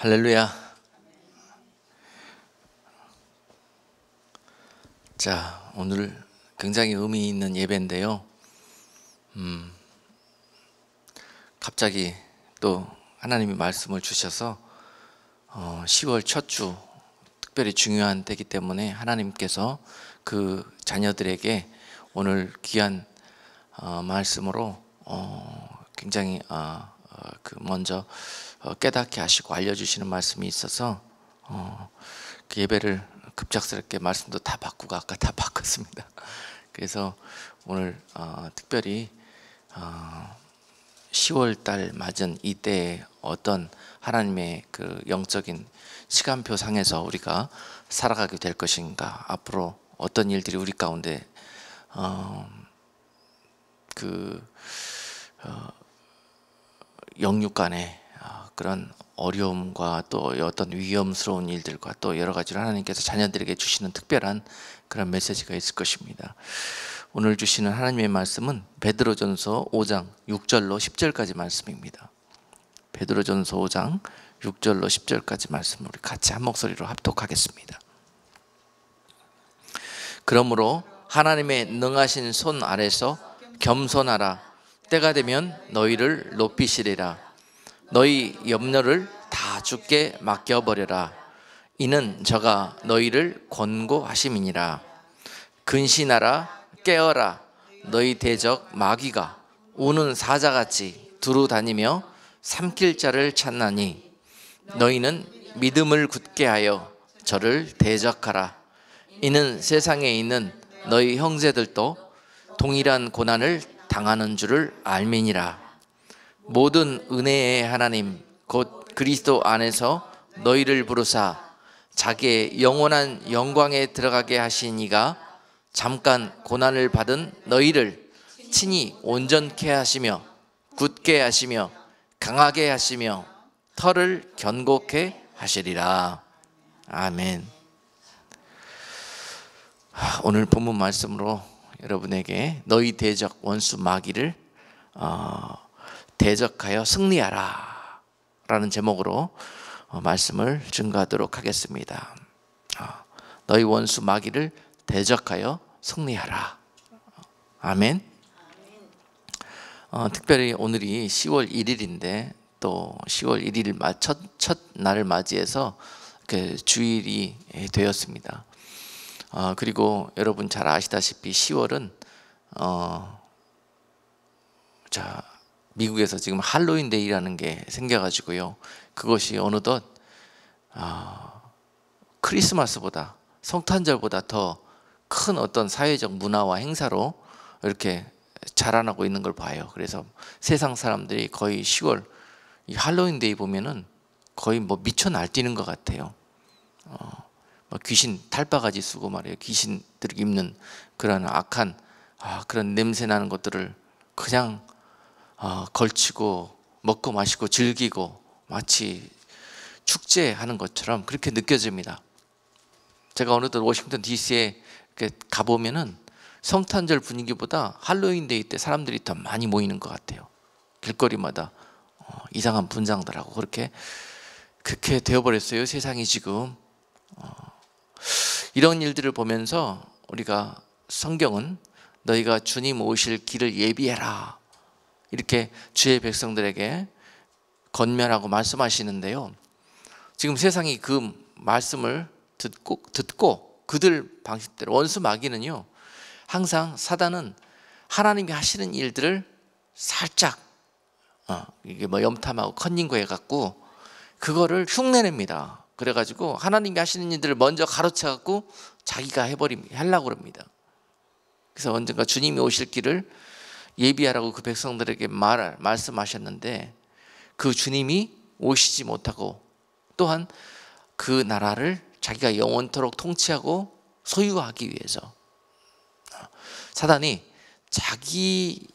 할렐루야. 자, 오늘 굉장히 의미 있는 예배인데요. 갑자기 또 하나님이 말씀을 주셔서 10월 첫 주 특별히 중요한 때이기 때문에 하나님께서 그 자녀들에게 오늘 귀한 말씀으로 굉장히 먼저 깨닫게 하시고 알려주시는 말씀이 있어서 그 예배를 급작스럽게 말씀도 다 바꾸고 아까 다 바꿨습니다. 그래서 오늘 특별히 10월 달 맞은 이때에 어떤 하나님의 그 영적인 시간표 상에서 우리가 살아가게 될 것인가, 앞으로 어떤 일들이 우리 가운데 영육 간의 그런 어려움과 또 어떤 위험스러운 일들과 또 여러 가지로 하나님께서 자녀들에게 주시는 특별한 그런 메시지가 있을 것입니다. 오늘 주시는 하나님의 말씀은 베드로전서 5장 6절로 10절까지 말씀입니다. 베드로전서 5장 6절로 10절까지 말씀을 우리 같이 한 목소리로 합독하겠습니다. 그러므로 하나님의 능하신 손 아래서 겸손하라. 때가 되면 너희를 높이시리라. 너희 염려를 다 주께 맡겨버려라. 이는 저가 너희를 권고하심이니라. 근신하라. 깨어라. 너희 대적 마귀가 우는 사자같이 두루 다니며 삼킬 자를 찾나니 너희는 믿음을 굳게 하여 저를 대적하라. 이는 세상에 있는 너희 형제들도 동일한 고난을 당하는 줄을 알미니라. 모든 은혜의 하나님 곧 그리스도 안에서 너희를 부르사 자기의 영원한 영광에 들어가게 하신 이가 잠깐 고난을 받은 너희를 친히 온전케 하시며 굳게 하시며 강하게 하시며 털을 견고케 하시리라. 아멘. 오늘 본문 말씀으로 여러분에게 너희 대적 원수 마귀를 대적하여 승리하라 라는 제목으로 말씀을 증거하도록 하겠습니다. 너희 원수 마귀를 대적하여 승리하라. 아멘. 특별히 오늘이 10월 1일인데 또 10월 1일 첫 날을 맞이해서 그 주일이 되었습니다. 그리고 여러분 잘 아시다시피 10월은 미국에서 지금 할로윈데이라는 게 생겨가지고요. 그것이 어느덧 크리스마스보다 성탄절보다 더 큰 어떤 사회적 문화와 행사로 이렇게 자라나고 있는 걸 봐요. 그래서 세상 사람들이 거의 10월 이 할로윈데이 보면은 거의 뭐 미쳐 날뛰는 것 같아요. 귀신 탈바가지 쓰고 말이에요. 귀신들이 입는 그런 악한 그런 냄새 나는 것들을 그냥 걸치고 먹고 마시고 즐기고 마치 축제하는 것처럼 그렇게 느껴집니다. 제가 어느덧 워싱턴 DC에 가보면은 성탄절 분위기보다 할로윈데이 때 사람들이 더 많이 모이는 것 같아요. 길거리마다 이상한 분장들하고 그렇게 되어버렸어요. 세상이 지금. 이런 일들을 보면서 우리가 성경은 너희가 주님 오실 길을 예비해라 이렇게 주의 백성들에게 권면하고 말씀하시는데요. 지금 세상이 그 말씀을 듣고 그들 방식대로 원수 마귀는요, 항상 사단은 하나님이 하시는 일들을 살짝 이게 뭐 염탐하고 컨닝고 해갖고 그거를 흉내냅니다. 그래가지고 하나님이 하시는 일들을 먼저 가로채갖고 자기가 하려고 그럽니다. 그래서 언젠가 주님이 오실 길을 예비하라고 그 백성들에게 말씀하셨는데 그 주님이 오시지 못하고 또한 그 나라를 자기가 영원토록 통치하고 소유하기 위해서 사단이 자기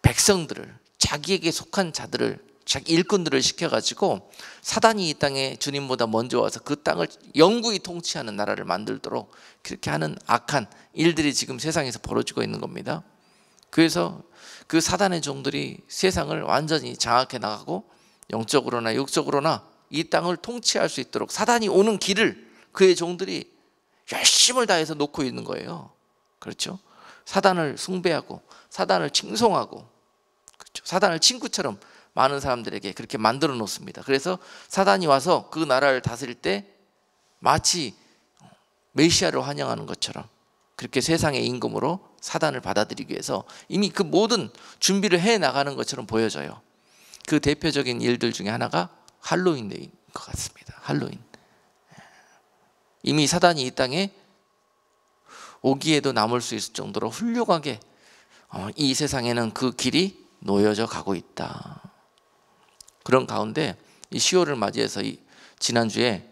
백성들을, 자기에게 속한 자들을, 자기 일꾼들을 시켜가지고 사단이 이 땅에 주님보다 먼저 와서 그 땅을 영구히 통치하는 나라를 만들도록 그렇게 하는 악한 일들이 지금 세상에서 벌어지고 있는 겁니다. 그래서 그 사단의 종들이 세상을 완전히 장악해 나가고 영적으로나 육적으로나 이 땅을 통치할 수 있도록 사단이 오는 길을 그의 종들이 열심을 다해서 놓고 있는 거예요. 그렇죠? 사단을 숭배하고 사단을 칭송하고, 그렇죠? 사단을 친구처럼 많은 사람들에게 그렇게 만들어 놓습니다. 그래서 사단이 와서 그 나라를 다스릴 때 마치 메시아를 환영하는 것처럼 그렇게 세상의 임금으로 사단을 받아들이기 위해서 이미 그 모든 준비를 해 나가는 것처럼 보여져요. 그 대표적인 일들 중에 하나가 할로윈데이인 것 같습니다. 할로윈. 이미 사단이 이 땅에 오기에도 남을 수 있을 정도로 훌륭하게 이 세상에는 그 길이 놓여져 가고 있다. 그런 가운데 이 10월을 맞이해서 지난주에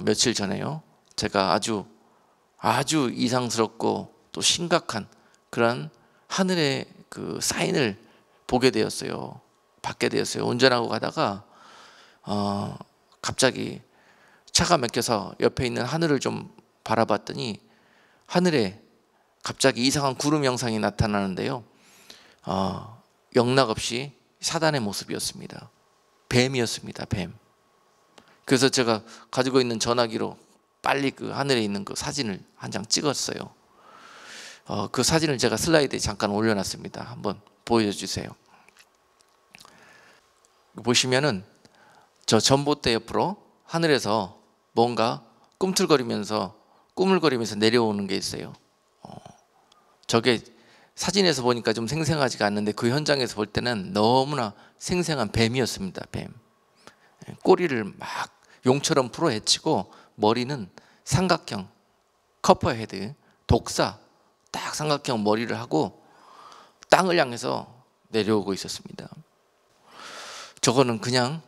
며칠 전에요, 제가 아주 이상스럽고 또 심각한 그런 하늘의 그 사인을 보게 되었어요. 받게 되었어요. 운전하고 가다가 갑자기 차가 막혀서 옆에 있는 하늘을 좀 바라봤더니 하늘에 갑자기 이상한 구름 형상이 나타나는데요, 영락없이 사단의 모습이었습니다. 뱀이었습니다. 뱀. 그래서 제가 가지고 있는 전화기로 빨리 그 하늘에 있는 그 사진을 한 장 찍었어요. 그 사진을 제가 슬라이드에 잠깐 올려놨습니다. 한번 보여주세요. 보시면은 저 전봇대 옆으로 하늘에서 뭔가 꾸물거리면서 내려오는 게 있어요. 저게 사진에서 보니까 좀 생생하지가 않는데 그 현장에서 볼 때는 너무나 생생한 뱀이었습니다. 뱀. 꼬리를 막 용처럼 풀어헤치고 머리는 삼각형 커퍼헤드, 독사 딱 삼각형 머리를 하고 땅을 향해서 내려오고 있었습니다. 저거는 그냥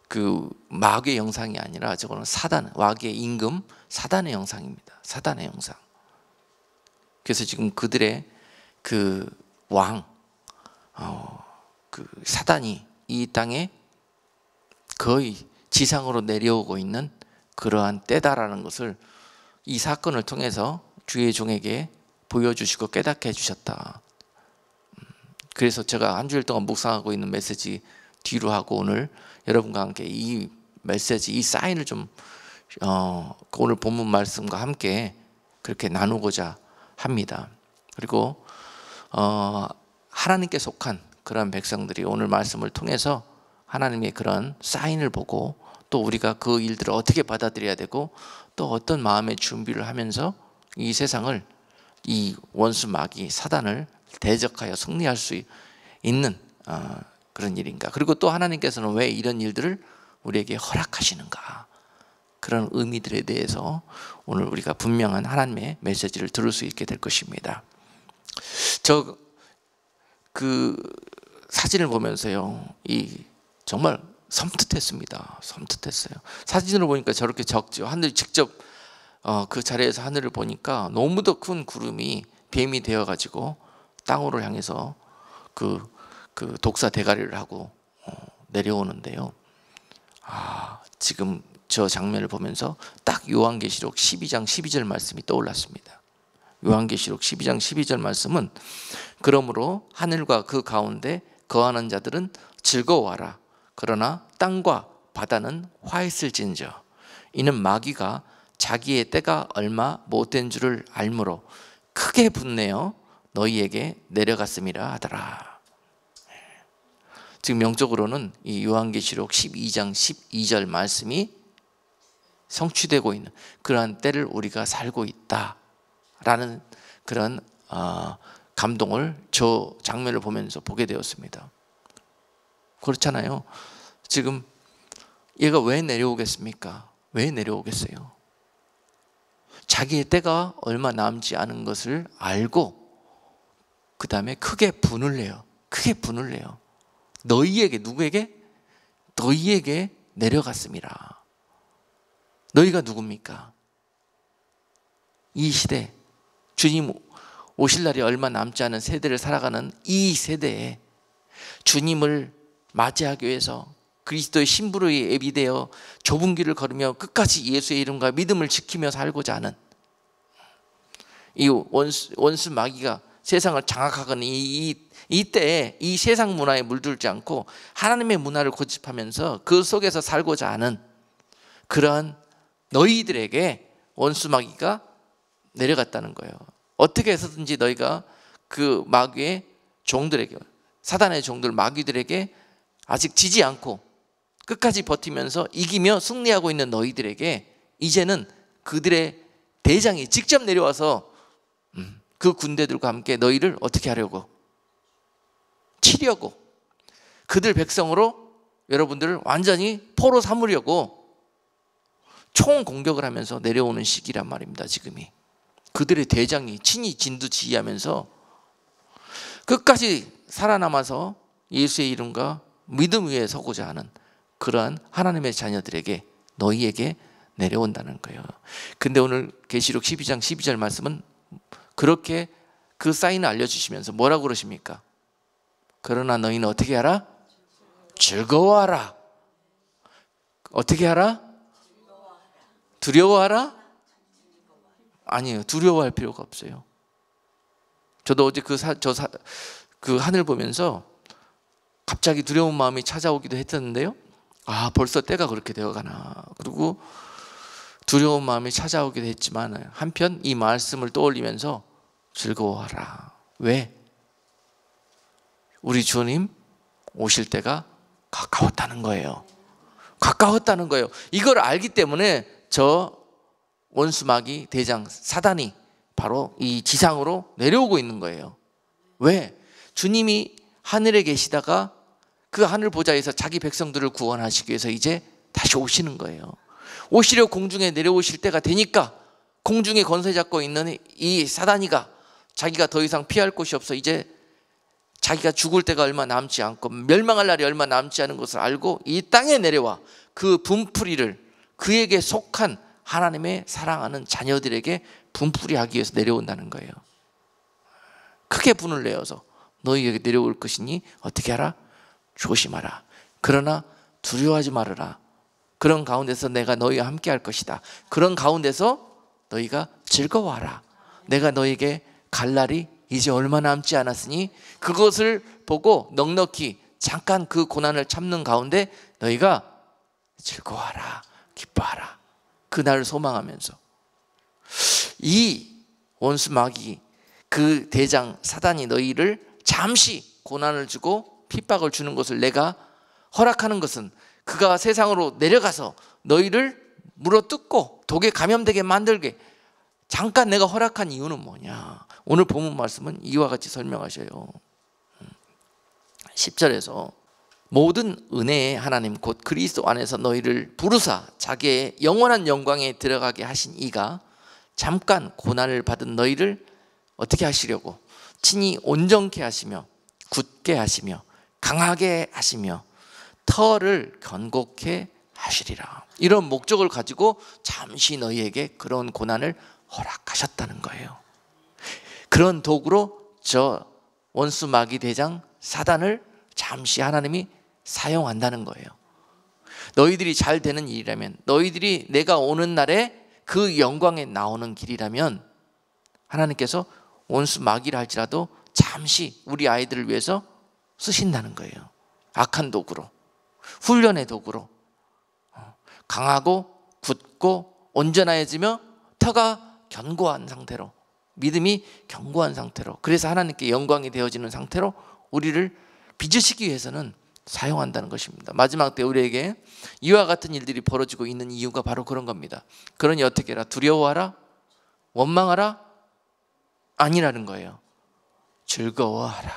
그 마귀의 영상이 아니라 저거는 사단, 마귀의 임금 사단의 영상입니다. 사단의 영상. 그래서 지금 그들의 그 왕, 그 사단이 이 땅에 거의 지상으로 내려오고 있는 그러한 때다라는 것을 이 사건을 통해서 주의 종에게 보여주시고 깨닫게 해주셨다. 그래서 제가 한 주일 동안 묵상하고 있는 메시지 뒤로 하고 오늘 여러분과 함께 이 메시지, 이 사인을 좀 오늘 본문 말씀과 함께 그렇게 나누고자 합니다. 그리고 하나님께 속한 그런 백성들이 오늘 말씀을 통해서 하나님의 그런 사인을 보고 또 우리가 그 일들을 어떻게 받아들여야 되고 또 어떤 마음의 준비를 하면서 이 세상을, 이 원수 마귀 사단을 대적하여 승리할 수 있는 그런 일인가. 그리고 또 하나님께서는 왜 이런 일들을 우리에게 허락하시는가, 그런 의미들에 대해서 오늘 우리가 분명한 하나님의 메시지를 들을 수 있게 될 것입니다. 저 그 사진을 보면서요, 정말 섬뜩했습니다. 섬뜩했어요. 사진으로 보니까 저렇게 적죠. 하늘 직접 그 자리에서 하늘을 보니까 너무도 큰 구름이 뱀이 되어가지고 땅으로 향해서 그 독사 대가리를 하고 내려오는데요. 지금 저 장면을 보면서 딱 요한계시록 12장 12절 말씀이 떠올랐습니다. 요한계시록 12장 12절 말씀은 그러므로 하늘과 그 가운데 거하는 자들은 즐거워하라. 그러나 땅과 바다는 화했을진저 이는 마귀가 자기의 때가 얼마 못된 줄을 알므로 크게 분내어 너희에게 내려갔음이라 하더라. 지금 영적으로는 이 요한계시록 12장 12절 말씀이 성취되고 있는 그러한 때를 우리가 살고 있다라는 그런 감동을 저 장면을 보면서 보게 되었습니다. 그렇잖아요. 지금 얘가 왜 내려오겠습니까? 왜 내려오겠어요? 자기의 때가 얼마 남지 않은 것을 알고 그 다음에 크게 분을 내요. 크게 분을 내요. 너희에게, 누구에게? 너희에게 내려갔습니다. 너희가 누굽니까? 이 시대, 주님 오실 날이 얼마 남지 않은 세대를 살아가는 이 세대에 주님을 맞이하기 위해서 그리스도의 신부로의 예비되어 좁은 길을 걸으며 끝까지 예수의 이름과 믿음을 지키며 살고자 하는 이 원수 마귀가 세상을 장악하거나 이때에 이 세상 문화에 물들지 않고 하나님의 문화를 고집하면서 그 속에서 살고자 하는 그러한 너희들에게 원수 마귀가 내려갔다는 거예요. 어떻게 해서든지 너희가 그 마귀의 종들에게, 사단의 종들 마귀들에게 아직 지지 않고 끝까지 버티면서 이기며 승리하고 있는 너희들에게 이제는 그들의 대장이 직접 내려와서 그 군대들과 함께 너희를 어떻게 하려고? 치려고, 그들 백성으로 여러분들을 완전히 포로 삼으려고 총 공격을 하면서 내려오는 시기란 말입니다. 지금이 그들의 대장이 친히 진두지휘하면서 끝까지 살아남아서 예수의 이름과 믿음 위에 서고자 하는 그러한 하나님의 자녀들에게, 너희에게 내려온다는 거예요. 근데 오늘 계시록 12장 12절 말씀은 그렇게 그 사인을 알려주시면서 뭐라고 그러십니까? 그러나 너희는 어떻게 하라? 즐거워하라. 어떻게 하라? 두려워하라? 아니에요. 두려워할 필요가 없어요. 저도 어제 그 하늘 보면서 갑자기 두려운 마음이 찾아오기도 했었는데요. 아, 벌써 때가 그렇게 되어가나. 그리고 두려운 마음이 찾아오기도 했지만 한편 이 말씀을 떠올리면서 즐거워하라. 왜? 우리 주님 오실 때가 가까웠다는 거예요. 가까웠다는 거예요. 이걸 알기 때문에 저 원수 마귀 대장 사단이 바로 이 지상으로 내려오고 있는 거예요. 왜? 주님이 하늘에 계시다가 그 하늘 보좌에서 자기 백성들을 구원하시기 위해서 이제 다시 오시는 거예요. 오시려 공중에 내려오실 때가 되니까 공중에 권세 잡고 있는 이 사단이가 자기가 더 이상 피할 곳이 없어 이제 자기가 죽을 때가 얼마 남지 않고 멸망할 날이 얼마 남지 않은 것을 알고 이 땅에 내려와 그 분풀이를 그에게 속한 하나님의 사랑하는 자녀들에게 분풀이하기 위해서 내려온다는 거예요. 크게 분을 내어서 너희에게 내려올 것이니 어떻게 하라? 조심하라. 그러나 두려워하지 말아라. 그런 가운데서 내가 너희와 함께 할 것이다. 그런 가운데서 너희가 즐거워하라. 내가 너희에게 갈 날이 이제 얼마 남지 않았으니 그것을 보고 넉넉히 잠깐 그 고난을 참는 가운데 너희가 즐거워하라. 기뻐하라. 그날을 소망하면서 이 원수 마귀 그 대장 사단이 너희를 잠시 고난을 주고 핍박을 주는 것을 내가 허락하는 것은 그가 세상으로 내려가서 너희를 물어뜯고 독에 감염되게 만들게 잠깐 내가 허락한 이유는 뭐냐? 오늘 본문 말씀은 이와 같이 설명하셔요. 10절에서 모든 은혜의 하나님 곧 그리스도 안에서 너희를 부르사 자기의 영원한 영광에 들어가게 하신 이가 잠깐 고난을 받은 너희를 어떻게 하시려고? 친히 온전케 하시며 굳게 하시며 강하게 하시며 터를 견고케 하시리라. 이런 목적을 가지고 잠시 너희에게 그런 고난을 허락하셨다는 거예요. 그런 도구로 저 원수 마귀 대장 사단을 잠시 하나님이 사용한다는 거예요. 너희들이 잘 되는 일이라면, 너희들이 내가 오는 날에 그 영광에 나오는 길이라면 하나님께서 원수 마귀라 할지라도 잠시 우리 아이들을 위해서 쓰신다는 거예요. 악한 도구로, 훈련의 도구로 강하고 굳고 온전해지며 터가 견고한 상태로, 믿음이 견고한 상태로, 그래서 하나님께 영광이 되어지는 상태로 우리를 빚으시기 위해서는 사용한다는 것입니다. 마지막 때 우리에게 이와 같은 일들이 벌어지고 있는 이유가 바로 그런 겁니다. 그러니 어떻게 해라? 두려워하라? 원망하라? 아니라는 거예요. 즐거워하라.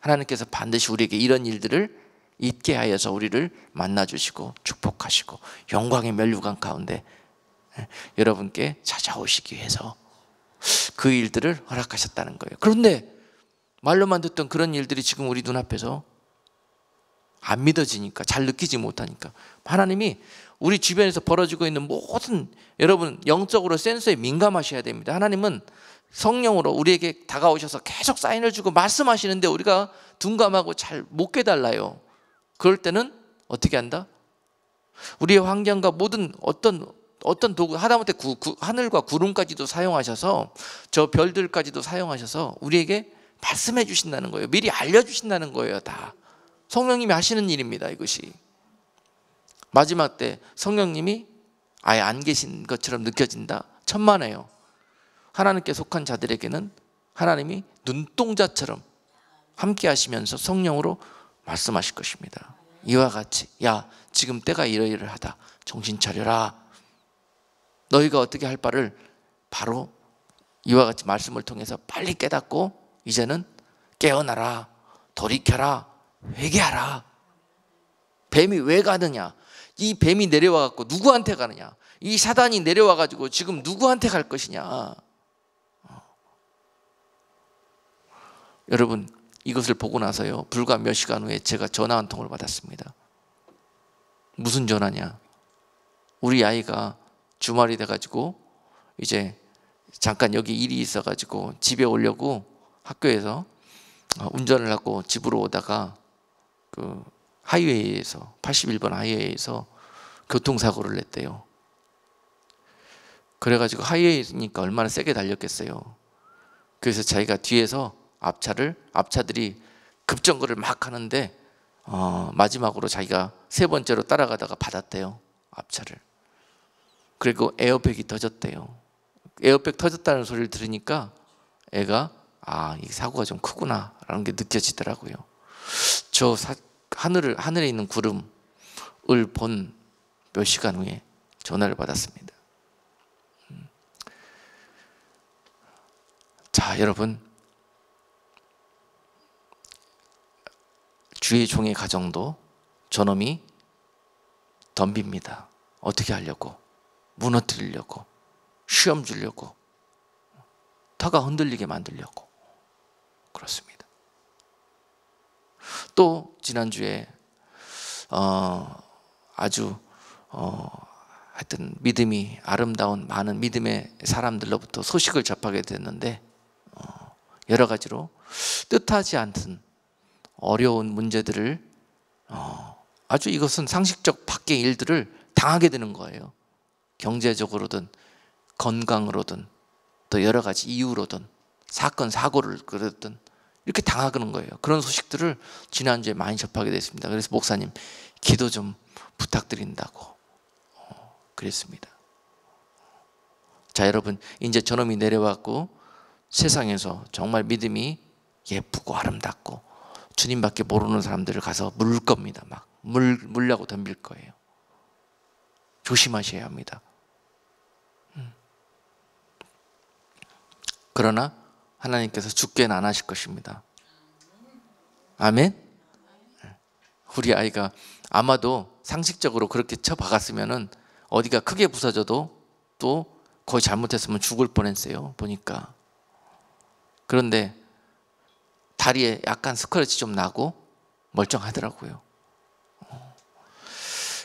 하나님께서 반드시 우리에게 이런 일들을 있게 하여서 우리를 만나주시고 축복하시고 영광의 면류관 가운데 여러분께 찾아오시기 위해서 그 일들을 허락하셨다는 거예요. 그런데 말로만 듣던 그런 일들이 지금 우리 눈앞에서 안 믿어지니까, 잘 느끼지 못하니까 하나님이 우리 주변에서 벌어지고 있는 모든, 여러분 영적으로 센서에 민감하셔야 됩니다. 하나님은 성령으로 우리에게 다가오셔서 계속 사인을 주고 말씀하시는데 우리가 둔감하고 잘 못 깨달아요. 그럴 때는 어떻게 한다? 우리의 환경과 모든 어떤 어떤 도구, 하다못해 하늘과 구름까지도 사용하셔서 저 별들까지도 사용하셔서 우리에게 말씀해 주신다는 거예요. 미리 알려주신다는 거예요. 다 성령님이 하시는 일입니다. 이것이 마지막 때 성령님이 아예 안 계신 것처럼 느껴진다? 천만에요. 하나님께 속한 자들에게는 하나님이 눈동자처럼 함께 하시면서 성령으로 말씀하실 것입니다. 이와 같이 야 지금 때가 이러이러하다. 정신 차려라. 너희가 어떻게 할 바를 바로 이와 같이 말씀을 통해서 빨리 깨닫고 이제는 깨어나라. 돌이켜라. 회개하라. 뱀이 왜 가느냐? 이 뱀이 내려와갖고 누구한테 가느냐? 이 사단이 내려와가지고 지금 누구한테 갈 것이냐? 여러분 이것을 보고 나서요 불과 몇 시간 후에 제가 전화 한 통을 받았습니다. 무슨 전화냐? 우리 아이가 주말이 돼가지고 이제 잠깐 여기 일이 있어가지고 집에 오려고 학교에서 운전을 하고 집으로 오다가 그 하이웨이에서 81번 하이웨이에서 교통사고를 냈대요. 그래가지고 하이웨이니까 얼마나 세게 달렸겠어요. 그래서 자기가 뒤에서 앞차들이 급정거를 막 하는데 마지막으로 자기가 세 번째로 따라가다가 받았대요. 앞차를. 그리고 에어백이 터졌대요. 에어백 터졌다는 소리를 들으니까 애가 이 사고가 좀 크구나 라는 게 느껴지더라고요. 저 하늘에 있는 구름을 본 몇 시간 후에 전화를 받았습니다. 자 여러분 주의 종의 가정도 저놈이 덤빕니다. 어떻게 하려고? 무너뜨리려고, 시험 주려고, 터가 흔들리게 만들려고. 그렇습니다. 또 지난주에 아주 하여튼 믿음이 아름다운 많은 믿음의 사람들로부터 소식을 접하게 됐는데 여러 가지로 뜻하지 않던 어려운 문제들을 아주 이것은 상식적 밖의 일들을 당하게 되는 거예요. 경제적으로든 건강으로든 또 여러 가지 이유로든 사건 사고를 그러든 이렇게 당하는 거예요. 그런 소식들을 지난주에 많이 접하게 됐습니다. 그래서 목사님 기도 좀 부탁드린다고 그랬습니다. 자 여러분 이제 저놈이 내려왔고 세상에서 정말 믿음이 예쁘고 아름답고 주님밖에 모르는 사람들을 가서 물 겁니다. 막 물려고 덤빌 거예요. 조심하셔야 합니다. 그러나 하나님께서 죽게는 안 하실 것입니다. 아멘? 우리 아이가 아마도 상식적으로 그렇게 쳐박았으면은 어디가 크게 부서져도 또 거의 잘못했으면 죽을 뻔했어요. 보니까. 그런데 다리에 약간 스크래치 좀 나고 멀쩡하더라고요.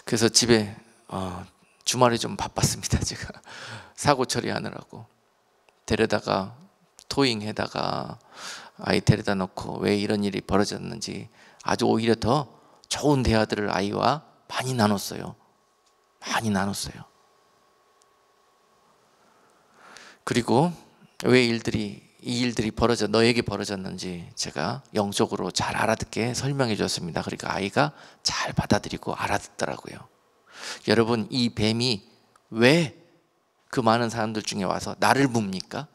그래서 집에 주말에 좀 바빴습니다. 제가 사고 처리하느라고 데려다가 토잉해다가 아이 데려다 놓고 왜 이런 일이 벌어졌는지 아주 오히려 더 좋은 대화들을 아이와 많이 나눴어요. 많이 나눴어요. 그리고 왜 이 일들이 너에게 벌어졌는지 제가 영적으로 잘 알아듣게 설명해 줬습니다. 그러니까 아이가 잘 받아들이고 알아듣더라고요. 여러분 이 뱀이 왜 그 많은 사람들 중에 와서 나를 뭅니까?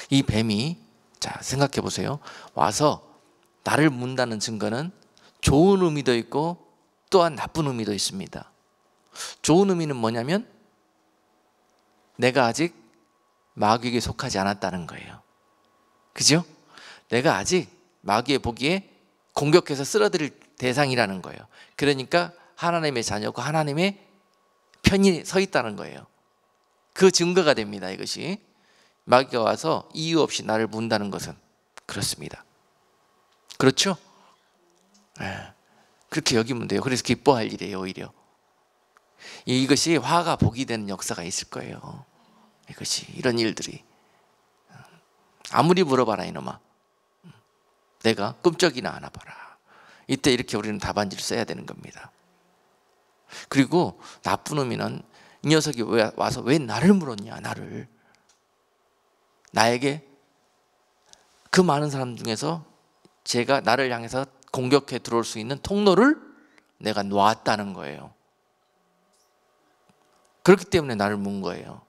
이 뱀이 자 생각해 보세요. 와서 나를 문다는 증거는 좋은 의미도 있고 또한 나쁜 의미도 있습니다. 좋은 의미는 뭐냐면 내가 아직 마귀에게 속하지 않았다는 거예요. 그죠? 내가 아직 마귀의 보기에 공격해서 쓰러뜨릴 대상이라는 거예요. 그러니까 하나님의 자녀고 하나님의 편이 서 있다는 거예요. 그 증거가 됩니다. 이것이 마귀가 와서 이유 없이 나를 문다는 것은 그렇습니다. 그렇죠? 네. 그렇게 여기면 돼요. 그래서 기뻐할 일이에요. 오히려 이것이 화가 복이 되는 역사가 있을 거예요. 이것이 이런 일들이 아무리 물어봐라 이놈아 내가 꿈쩍이나 안아봐라. 이때 이렇게 우리는 답안지를 써야 되는 겁니다. 그리고 나쁜 의미는 이 녀석이 와서 왜 나를 물었냐, 나에게 그 많은 사람 중에서 제가 나를 향해서 공격해 들어올 수 있는 통로를 내가 놓았다는 거예요. 그렇기 때문에 나를 문 거예요.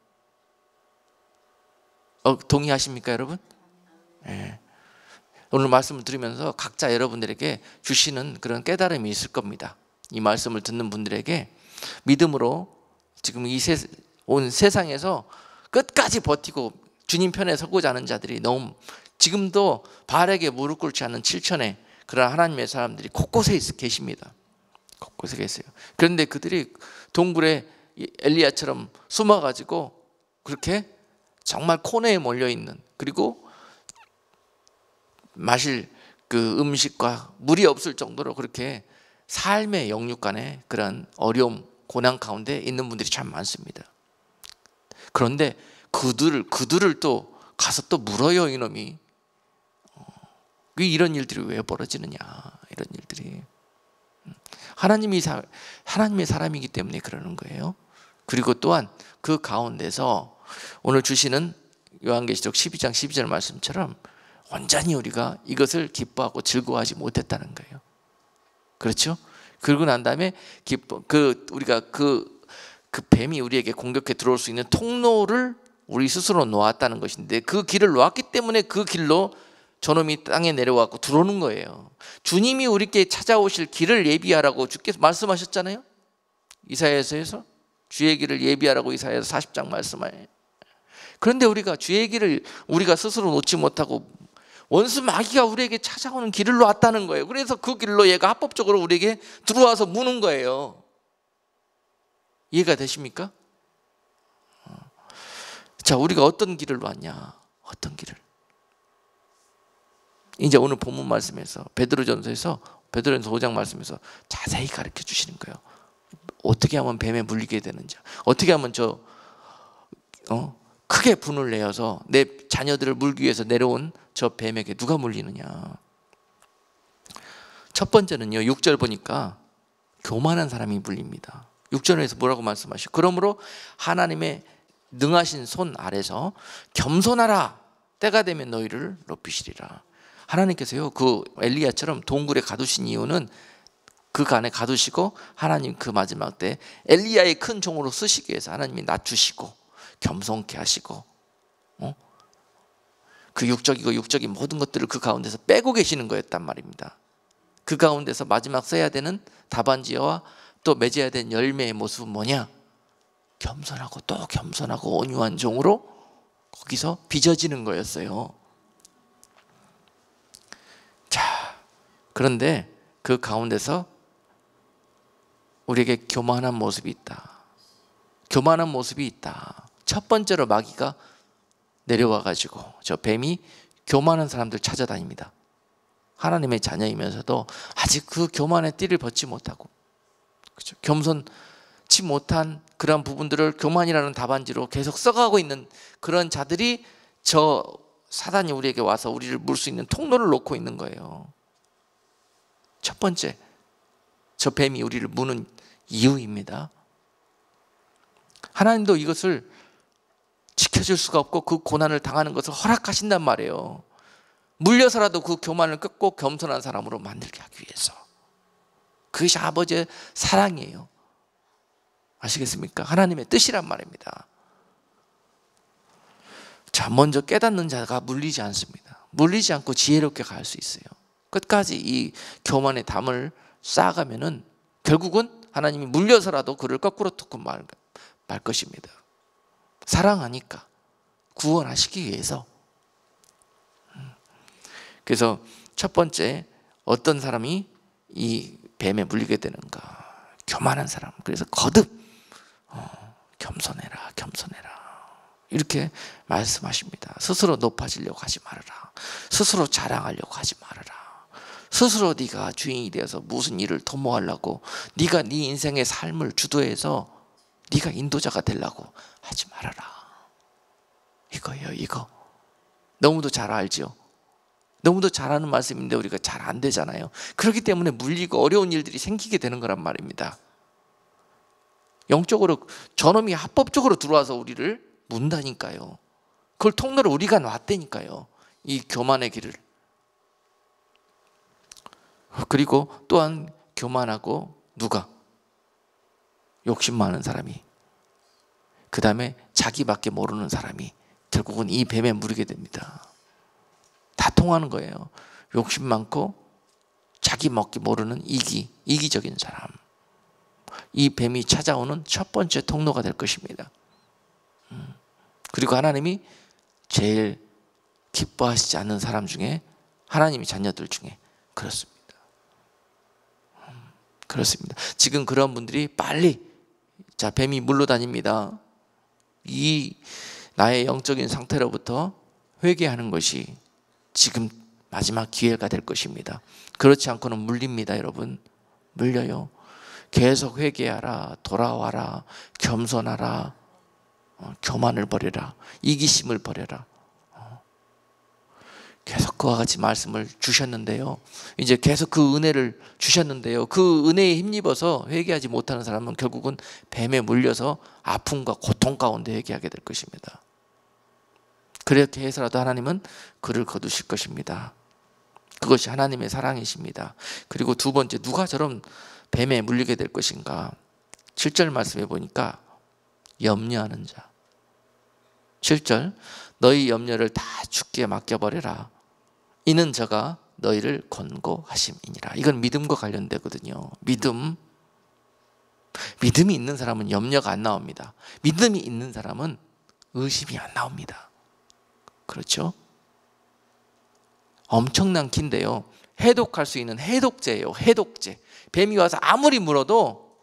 동의하십니까, 여러분? 네. 오늘 말씀을 들으면서 각자 여러분들에게 주시는 그런 깨달음이 있을 겁니다. 이 말씀을 듣는 분들에게 믿음으로 지금 온 세상에서 끝까지 버티고 주님 편에 서고자 하는 자들이 너무 지금도 바알에게 무릎 꿇지 않는 7천의 그런 하나님의 사람들이 곳곳에 계십니다. 곳곳에 계세요. 그런데 그들이 동굴에 엘리야처럼 숨어가지고 그렇게 정말 코너에 몰려있는, 그리고 마실 그 음식과 물이 없을 정도로 그렇게 삶의 영육간에 그런 어려움, 고난 가운데 있는 분들이 참 많습니다. 그런데 그들을 또 가서 또 물어요, 이놈이. 이런 일들이 왜 벌어지느냐, 이런 일들이. 하나님의 사람이기 때문에 그러는 거예요. 그리고 또한 그 가운데서 오늘 주시는 요한계시록 12장 12절 말씀처럼 온전히 우리가 이것을 기뻐하고 즐거워하지 못했다는 거예요. 그렇죠? 그러고 난 다음에 우리가 그 뱀이 우리에게 공격해 들어올 수 있는 통로를 우리 스스로 놓았다는 것인데, 그 길을 놓았기 때문에 그 길로 저놈이 땅에 내려와서 들어오는 거예요. 주님이 우리께 찾아오실 길을 예비하라고 주께서 말씀하셨잖아요. 이사야서에서 주의 길을 예비하라고 이사야서 40장 말씀하예요. 그런데 우리가 주의 길을 우리가 스스로 놓지 못하고 원수 마귀가 우리에게 찾아오는 길을 놓았다는 거예요. 그래서 그 길로 얘가 합법적으로 우리에게 들어와서 무는 거예요. 이해가 되십니까? 자, 우리가 어떤 길을 놓았냐? 어떤 길을? 이제 오늘 본문 말씀에서 베드로전서에서 5장 말씀에서 자세히 가르쳐 주시는 거예요. 어떻게 하면 뱀에 물리게 되는지, 어떻게 하면 크게 분을 내어서 내 자녀들을 물기 위해서 내려온 저 뱀에게 누가 물리느냐. 첫 번째는요, 6절 보니까 교만한 사람이 물립니다. 6절에서 뭐라고 말씀하시죠? 그러므로 하나님의 능하신 손 아래서 겸손하라. 때가 되면 너희를 높이시리라. 하나님께서요, 그 엘리야처럼 동굴에 가두신 이유는 그 안에 가두시고 하나님 그 마지막 때 엘리야의 큰 종으로 쓰시기 위해서 하나님이 낮추시고 겸손케 하시고 그 육적인 모든 것들을 그 가운데서 빼고 계시는 거였단 말입니다. 그 가운데서 마지막 써야 되는 답안지와 또 맺어야 되는 열매의 모습은 뭐냐? 겸손하고 또 겸손하고 온유한 종으로 거기서 빚어지는 거였어요. 자, 그런데 그 가운데서 우리에게 교만한 모습이 있다. 교만한 모습이 있다. 첫 번째로 마귀가 내려와가지고 저 뱀이 교만한 사람들 찾아다닙니다. 하나님의 자녀이면서도 아직 그 교만의 띠를 벗지 못하고, 그렇죠? 겸손치 못한 그런 부분들을 교만이라는 답안지로 계속 써가고 있는 그런 자들이 저 사단이 우리에게 와서 우리를 물 수 있는 통로를 놓고 있는 거예요. 첫 번째, 저 뱀이 우리를 무는 이유입니다. 하나님도 이것을 지켜줄 수가 없고 그 고난을 당하는 것을 허락하신단 말이에요. 물려서라도 그 교만을 끊고 겸손한 사람으로 만들게 하기 위해서. 그것이 아버지의 사랑이에요. 아시겠습니까? 하나님의 뜻이란 말입니다. 자, 먼저 깨닫는 자가 물리지 않습니다. 물리지 않고 지혜롭게 갈 수 있어요. 끝까지 이 교만의 담을 쌓아가면은 결국은 하나님이 물려서라도 그를 거꾸로 뚫고 말 것입니다. 사랑하니까, 구원하시기 위해서. 그래서 첫 번째, 어떤 사람이 이 뱀에 물리게 되는가? 교만한 사람. 그래서 거듭 겸손해라, 겸손해라. 이렇게 말씀하십니다. 스스로 높아지려고 하지 말아라. 스스로 자랑하려고 하지 말아라. 스스로 네가 주인이 되어서 무슨 일을 도모하려고, 네가 네 인생의 삶을 주도해서 네가 인도자가 되려고 하지 말아라. 이거예요, 이거. 너무도 잘 알죠? 너무도 잘하는 말씀인데 우리가 잘 안 되잖아요. 그렇기 때문에 물리고 어려운 일들이 생기게 되는 거란 말입니다. 영적으로 저놈이 합법적으로 들어와서 우리를 문다니까요. 그걸 통로로 우리가 놨다니까요. 이 교만의 길을. 그리고 또한 교만하고 누가? 욕심 많은 사람이, 그 다음에 자기밖에 모르는 사람이 결국은 이 뱀에 물리게 됩니다. 다 통하는 거예요. 욕심 많고 자기밖에 모르는 이기적인 사람, 이 뱀이 찾아오는 첫 번째 통로가 될 것입니다. 그리고 하나님이 제일 기뻐하시지 않는 사람 중에, 하나님의 자녀들 중에 그렇습니다. 그렇습니다. 지금 그런 분들이 빨리, 자, 뱀이 물러다닙니다. 이 나의 영적인 상태로부터 회개하는 것이 지금 마지막 기회가 될 것입니다. 그렇지 않고는 물립니다. 여러분, 물려요. 계속 회개하라, 돌아와라, 겸손하라, 교만을 버려라, 이기심을 버려라. 계속 그와 같이 말씀을 주셨는데요, 이제 계속 그 은혜를 주셨는데요, 그 은혜에 힘입어서 회개하지 못하는 사람은 결국은 뱀에 물려서 아픔과 고통 가운데 회개하게 될 것입니다. 그렇게 해서라도 하나님은 그를 거두실 것입니다. 그것이 하나님의 사랑이십니다. 그리고 두 번째, 누가 저런 뱀에 물리게 될 것인가? 7절 말씀해 보니까 염려하는 자. 7절, 너희 염려를 다 주께 맡겨버려라. 이는 저가 너희를 권고하심이니라. 이건 믿음과 관련되거든요. 믿음이 있는 사람은 염려가 안 나옵니다. 믿음이 있는 사람은 의심이 안 나옵니다. 그렇죠? 엄청난 키인데요, 해독할 수 있는 해독제예요. 해독제. 뱀이 와서 아무리 물어도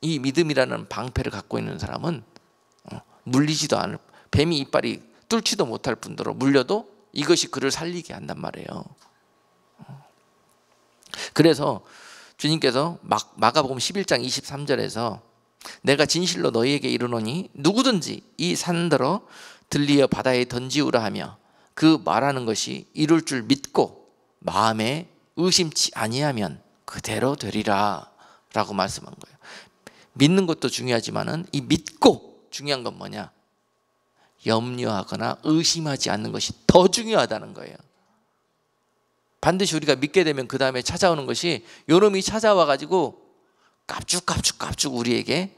이 믿음이라는 방패를 갖고 있는 사람은 물리지도 않을, 뱀이 이빨이 뚫지도 못할 뿐더러 물려도 이것이 그를 살리게 한단 말이에요. 그래서 주님께서 마가복음 11장 23절에서 내가 진실로 너희에게 이르노니 누구든지 이 산더러 들리어 바다에 던지우라 하며 그 말하는 것이 이룰 줄 믿고 마음에 의심치 아니하면 그대로 되리라 라고 말씀한 거예요. 믿는 것도 중요하지만은 이 믿고 중요한 건 뭐냐? 염려하거나 의심하지 않는 것이 더 중요하다는 거예요. 반드시 우리가 믿게 되면 그 다음에 찾아오는 것이, 요놈이 찾아와 가지고 깝죽 우리에게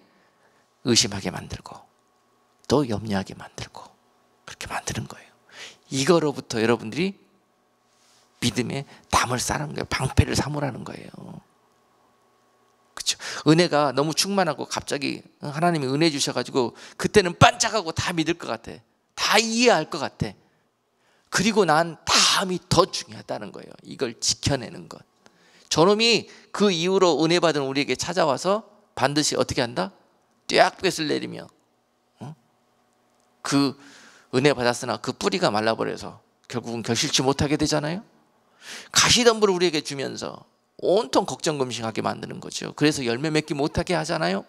의심하게 만들고 또 염려하게 만들고 그렇게 만드는 거예요. 이거로부터 여러분들이 믿음의 담을 쌓는 거예요. 방패를 삼으라는 거예요. 그렇죠? 은혜가 너무 충만하고 갑자기 하나님이 은혜 주셔가지고 그때는 반짝하고 다 믿을 것 같아, 다 이해할 것 같아. 그리고 난 다음이 더 중요하다는 거예요. 이걸 지켜내는 것. 저놈이 그 이후로 은혜 받은 우리에게 찾아와서 반드시 어떻게 한다? 뙤약볕을 내리며 그 은혜 받았으나 그 뿌리가 말라버려서 결국은 결실치 못하게 되잖아요. 가시덤불을 우리에게 주면서 온통 걱정금식하게 만드는 거죠. 그래서 열매 맺기 못하게 하잖아요.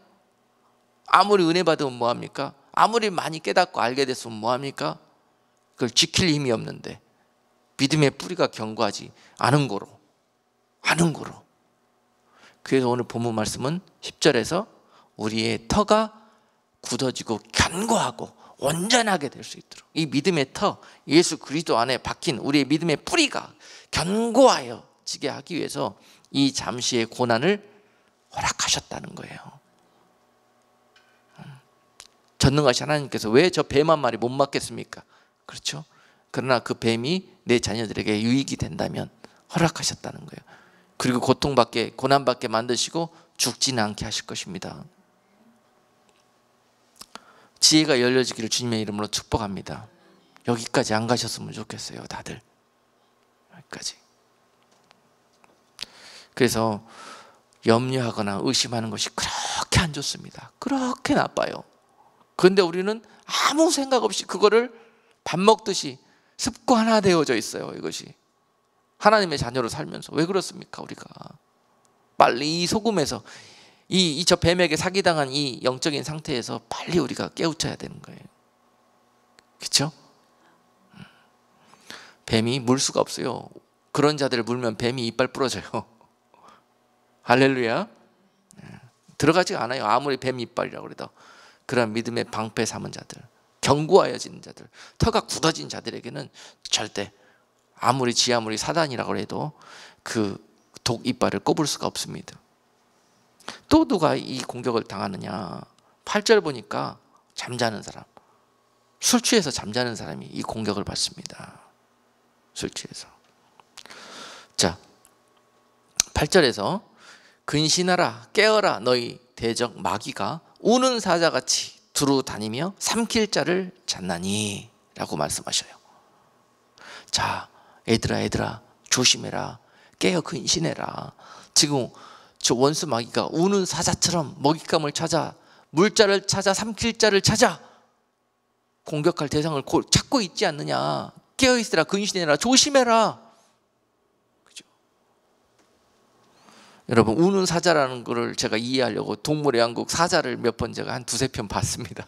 아무리 은혜 받으면 뭐합니까? 아무리 많이 깨닫고 알게 됐으면 뭐합니까? 그걸 지킬 힘이 없는데 믿음의 뿌리가 견고하지 않은 거로. 그래서 오늘 본문 말씀은 10절에서 우리의 터가 굳어지고 견고하고 온전하게 될 수 있도록, 이 믿음의 터, 예수 그리스도 안에 박힌 우리의 믿음의 뿌리가 견고하여지게 하기 위해서 이 잠시의 고난을 허락하셨다는 거예요. 전능하신 하나님께서 왜 저 뱀 한 마리 못 막겠습니까? 그렇죠? 그러나 그 뱀이 내 자녀들에게 유익이 된다면 허락하셨다는 거예요. 그리고 고통받게, 고난받게 만드시고 죽지는 않게 하실 것입니다. 지혜가 열려지기를 주님의 이름으로 축복합니다. 여기까지 안 가셨으면 좋겠어요, 다들. 여기까지. 그래서 염려하거나 의심하는 것이 그렇게 안 좋습니다. 그렇게 나빠요. 그런데 우리는 아무 생각 없이 그거를 밥 먹듯이 습관화 되어져 있어요. 이것이 하나님의 자녀로 살면서. 왜 그렇습니까? 우리가 빨리 이 소금에서 저 뱀에게 사기당한 이 영적인 상태에서 빨리 우리가 깨우쳐야 되는 거예요. 그렇죠? 뱀이 물 수가 없어요. 그런 자들을 물면 뱀이 이빨 부러져요. 할렐루야. 들어가지가 않아요. 아무리 뱀 이빨이라고 그래도. 그런 믿음의 방패 삼은 자들, 견고하여진 자들, 터가 굳어진 자들에게는 절대 아무리 사단이라고 해도 그 독 이빨을 꼽을 수가 없습니다. 또 누가 이 공격을 당하느냐? 8절 보니까 잠자는 사람, 술 취해서 잠자는 사람이 이 공격을 받습니다. 술 취해서. 자, 8절에서 근신하라 깨어라 너희 대적 마귀가 우는 사자같이 두루 다니며 삼킬 자를 찾나니 라고 말씀하셔요. 자, 얘들아 조심해라. 깨어 근신해라. 지금 저 원수 마귀가 우는 사자처럼 먹잇감을 찾아, 물자를 찾아, 삼킬 자를 찾아 공격할 대상을 찾고 있지 않느냐. 깨어있으라, 근신해라, 조심해라. 그죠? 여러분, 우는 사자라는 거를 제가 이해하려고 동물의 왕국 사자를 몇 번 제가 한 두세 편 봤습니다.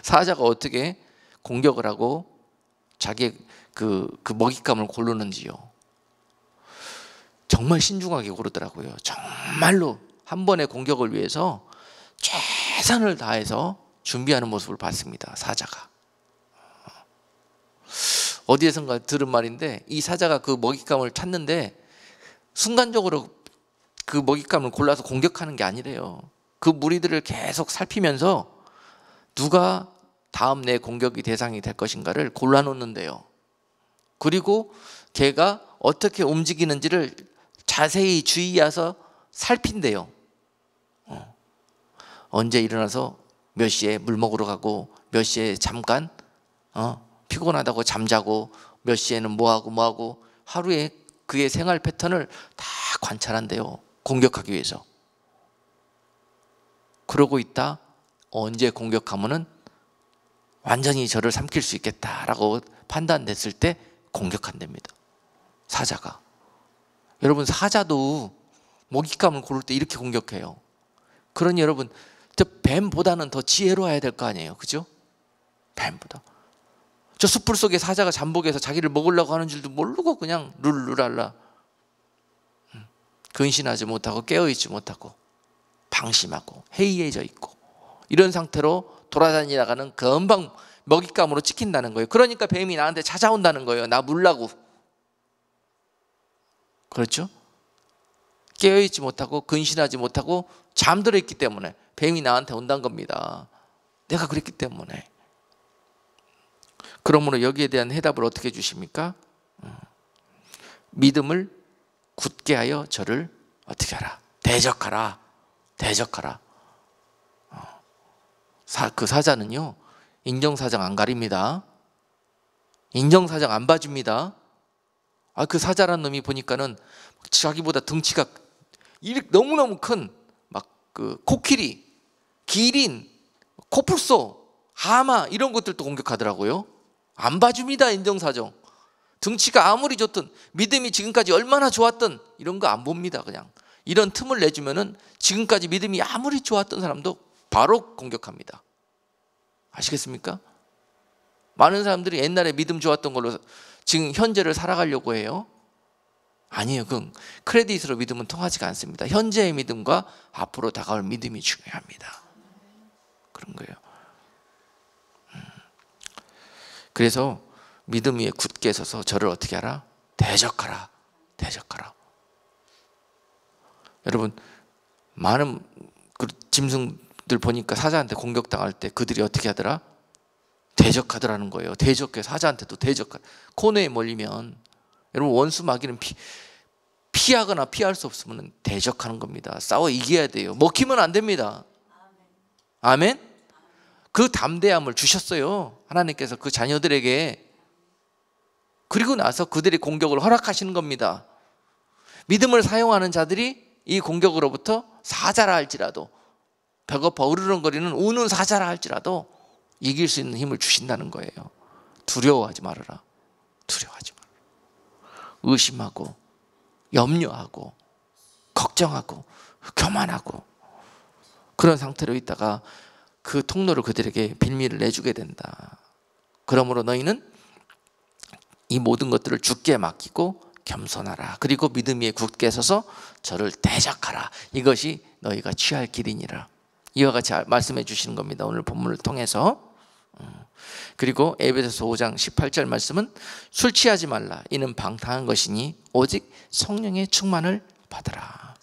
사자가 어떻게 공격을 하고 자기의 그 먹잇감을 고르는지요. 정말 신중하게 고르더라고요. 정말로 한 번의 공격을 위해서 최선을 다해서 준비하는 모습을 봤습니다. 사자가. 어디에선가 들은 말인데, 이 사자가 그 먹잇감을 찾는데 순간적으로 그 먹잇감을 골라서 공격하는 게 아니래요. 그 무리들을 계속 살피면서 누가 다음 내 공격의 대상이 될 것인가를 골라놓는데요. 그리고 걔가 어떻게 움직이는지를 자세히 주의해서 살핀대요. 언제 일어나서 몇 시에 물 먹으러 가고, 몇 시에 잠깐 피곤하다고 잠자고, 몇 시에는 뭐하고 하루에 그의 생활 패턴을 다 관찰한대요. 공격하기 위해서. 그러고 있다 언제 공격하면은 완전히 저를 삼킬 수 있겠다라고 판단됐을 때 공격한답니다. 사자가. 여러분, 사자도 먹잇감을 고를 때 이렇게 공격해요. 그러니 여러분, 저 뱀보다는 더 지혜로워야 될 거 아니에요. 그죠? 뱀보다. 저 숯불 속에 사자가 잠복해서 자기를 먹으려고 하는 줄도 모르고 그냥 룰루랄라 근신하지 못하고 깨어있지 못하고 방심하고 해이해져 있고 이런 상태로 돌아다니다가는 금방 먹잇감으로 찍힌다는 거예요. 그러니까 뱀이 나한테 찾아온다는 거예요. 나 물라고. 그렇죠? 깨어있지 못하고 근신하지 못하고 잠들어 있기 때문에 뱀이 나한테 온다는 겁니다. 내가 그랬기 때문에. 그러므로 여기에 대한 해답을 어떻게 주십니까? 믿음을 굳게 하여 저를 어떻게 하라? 대적하라. 그 사자는요, 인정사정 안 가립니다. 인정사정 안 봐줍니다. 그 사자란 놈이 보니까는 자기보다 덩치가 너무너무 큰 막 그 코끼리, 기린, 코뿔소, 하마 이런 것들도 공격하더라고요. 안 봐줍니다. 인정사정. 등치가 아무리 좋든 믿음이 지금까지 얼마나 좋았든 이런 거 안 봅니다. 그냥 이런 틈을 내주면은 지금까지 믿음이 아무리 좋았던 사람도 바로 공격합니다. 아시겠습니까? 많은 사람들이 옛날에 믿음 좋았던 걸로 지금 현재를 살아가려고 해요. 아니에요. 그건 크레딧으로 믿음은 통하지가 않습니다. 현재의 믿음과 앞으로 다가올 믿음이 중요합니다. 그런 거예요. 그래서 믿음 위에 굳게 서서 저를 어떻게 하라? 대적하라. 여러분, 많은 짐승들 보니까 사자한테 공격당할 때 그들이 어떻게 하더라? 대적하더라는 거예요. 대적해. 사자한테도 대적하. 코너에 몰리면 여러분, 원수 마귀는 피하거나 피할 수 없으면 대적하는 겁니다. 싸워 이겨야 돼요. 먹히면 안 됩니다. 아멘? 그 담대함을 주셨어요. 하나님께서 그 자녀들에게. 그리고 나서 그들의 공격을 허락하시는 겁니다. 믿음을 사용하는 자들이 이 공격으로부터 사자라 할지라도, 배고파 으르렁거리는 우는 사자라 할지라도 이길 수 있는 힘을 주신다는 거예요. 두려워하지 말아라. 의심하고 염려하고 걱정하고 교만하고 그런 상태로 있다가 그 통로를 그들에게 빌미를 내주게 된다. 그러므로 너희는 이 모든 것들을 주께 맡기고 겸손하라. 그리고 믿음 위에 굳게 서서 저를 대적하라. 이것이 너희가 취할 길이니라. 이와 같이 말씀해 주시는 겁니다. 오늘 본문을 통해서. 그리고 에베소서 5장 18절 말씀은 술 취하지 말라. 이는 방탕한 것이니 오직 성령의 충만을 받으라.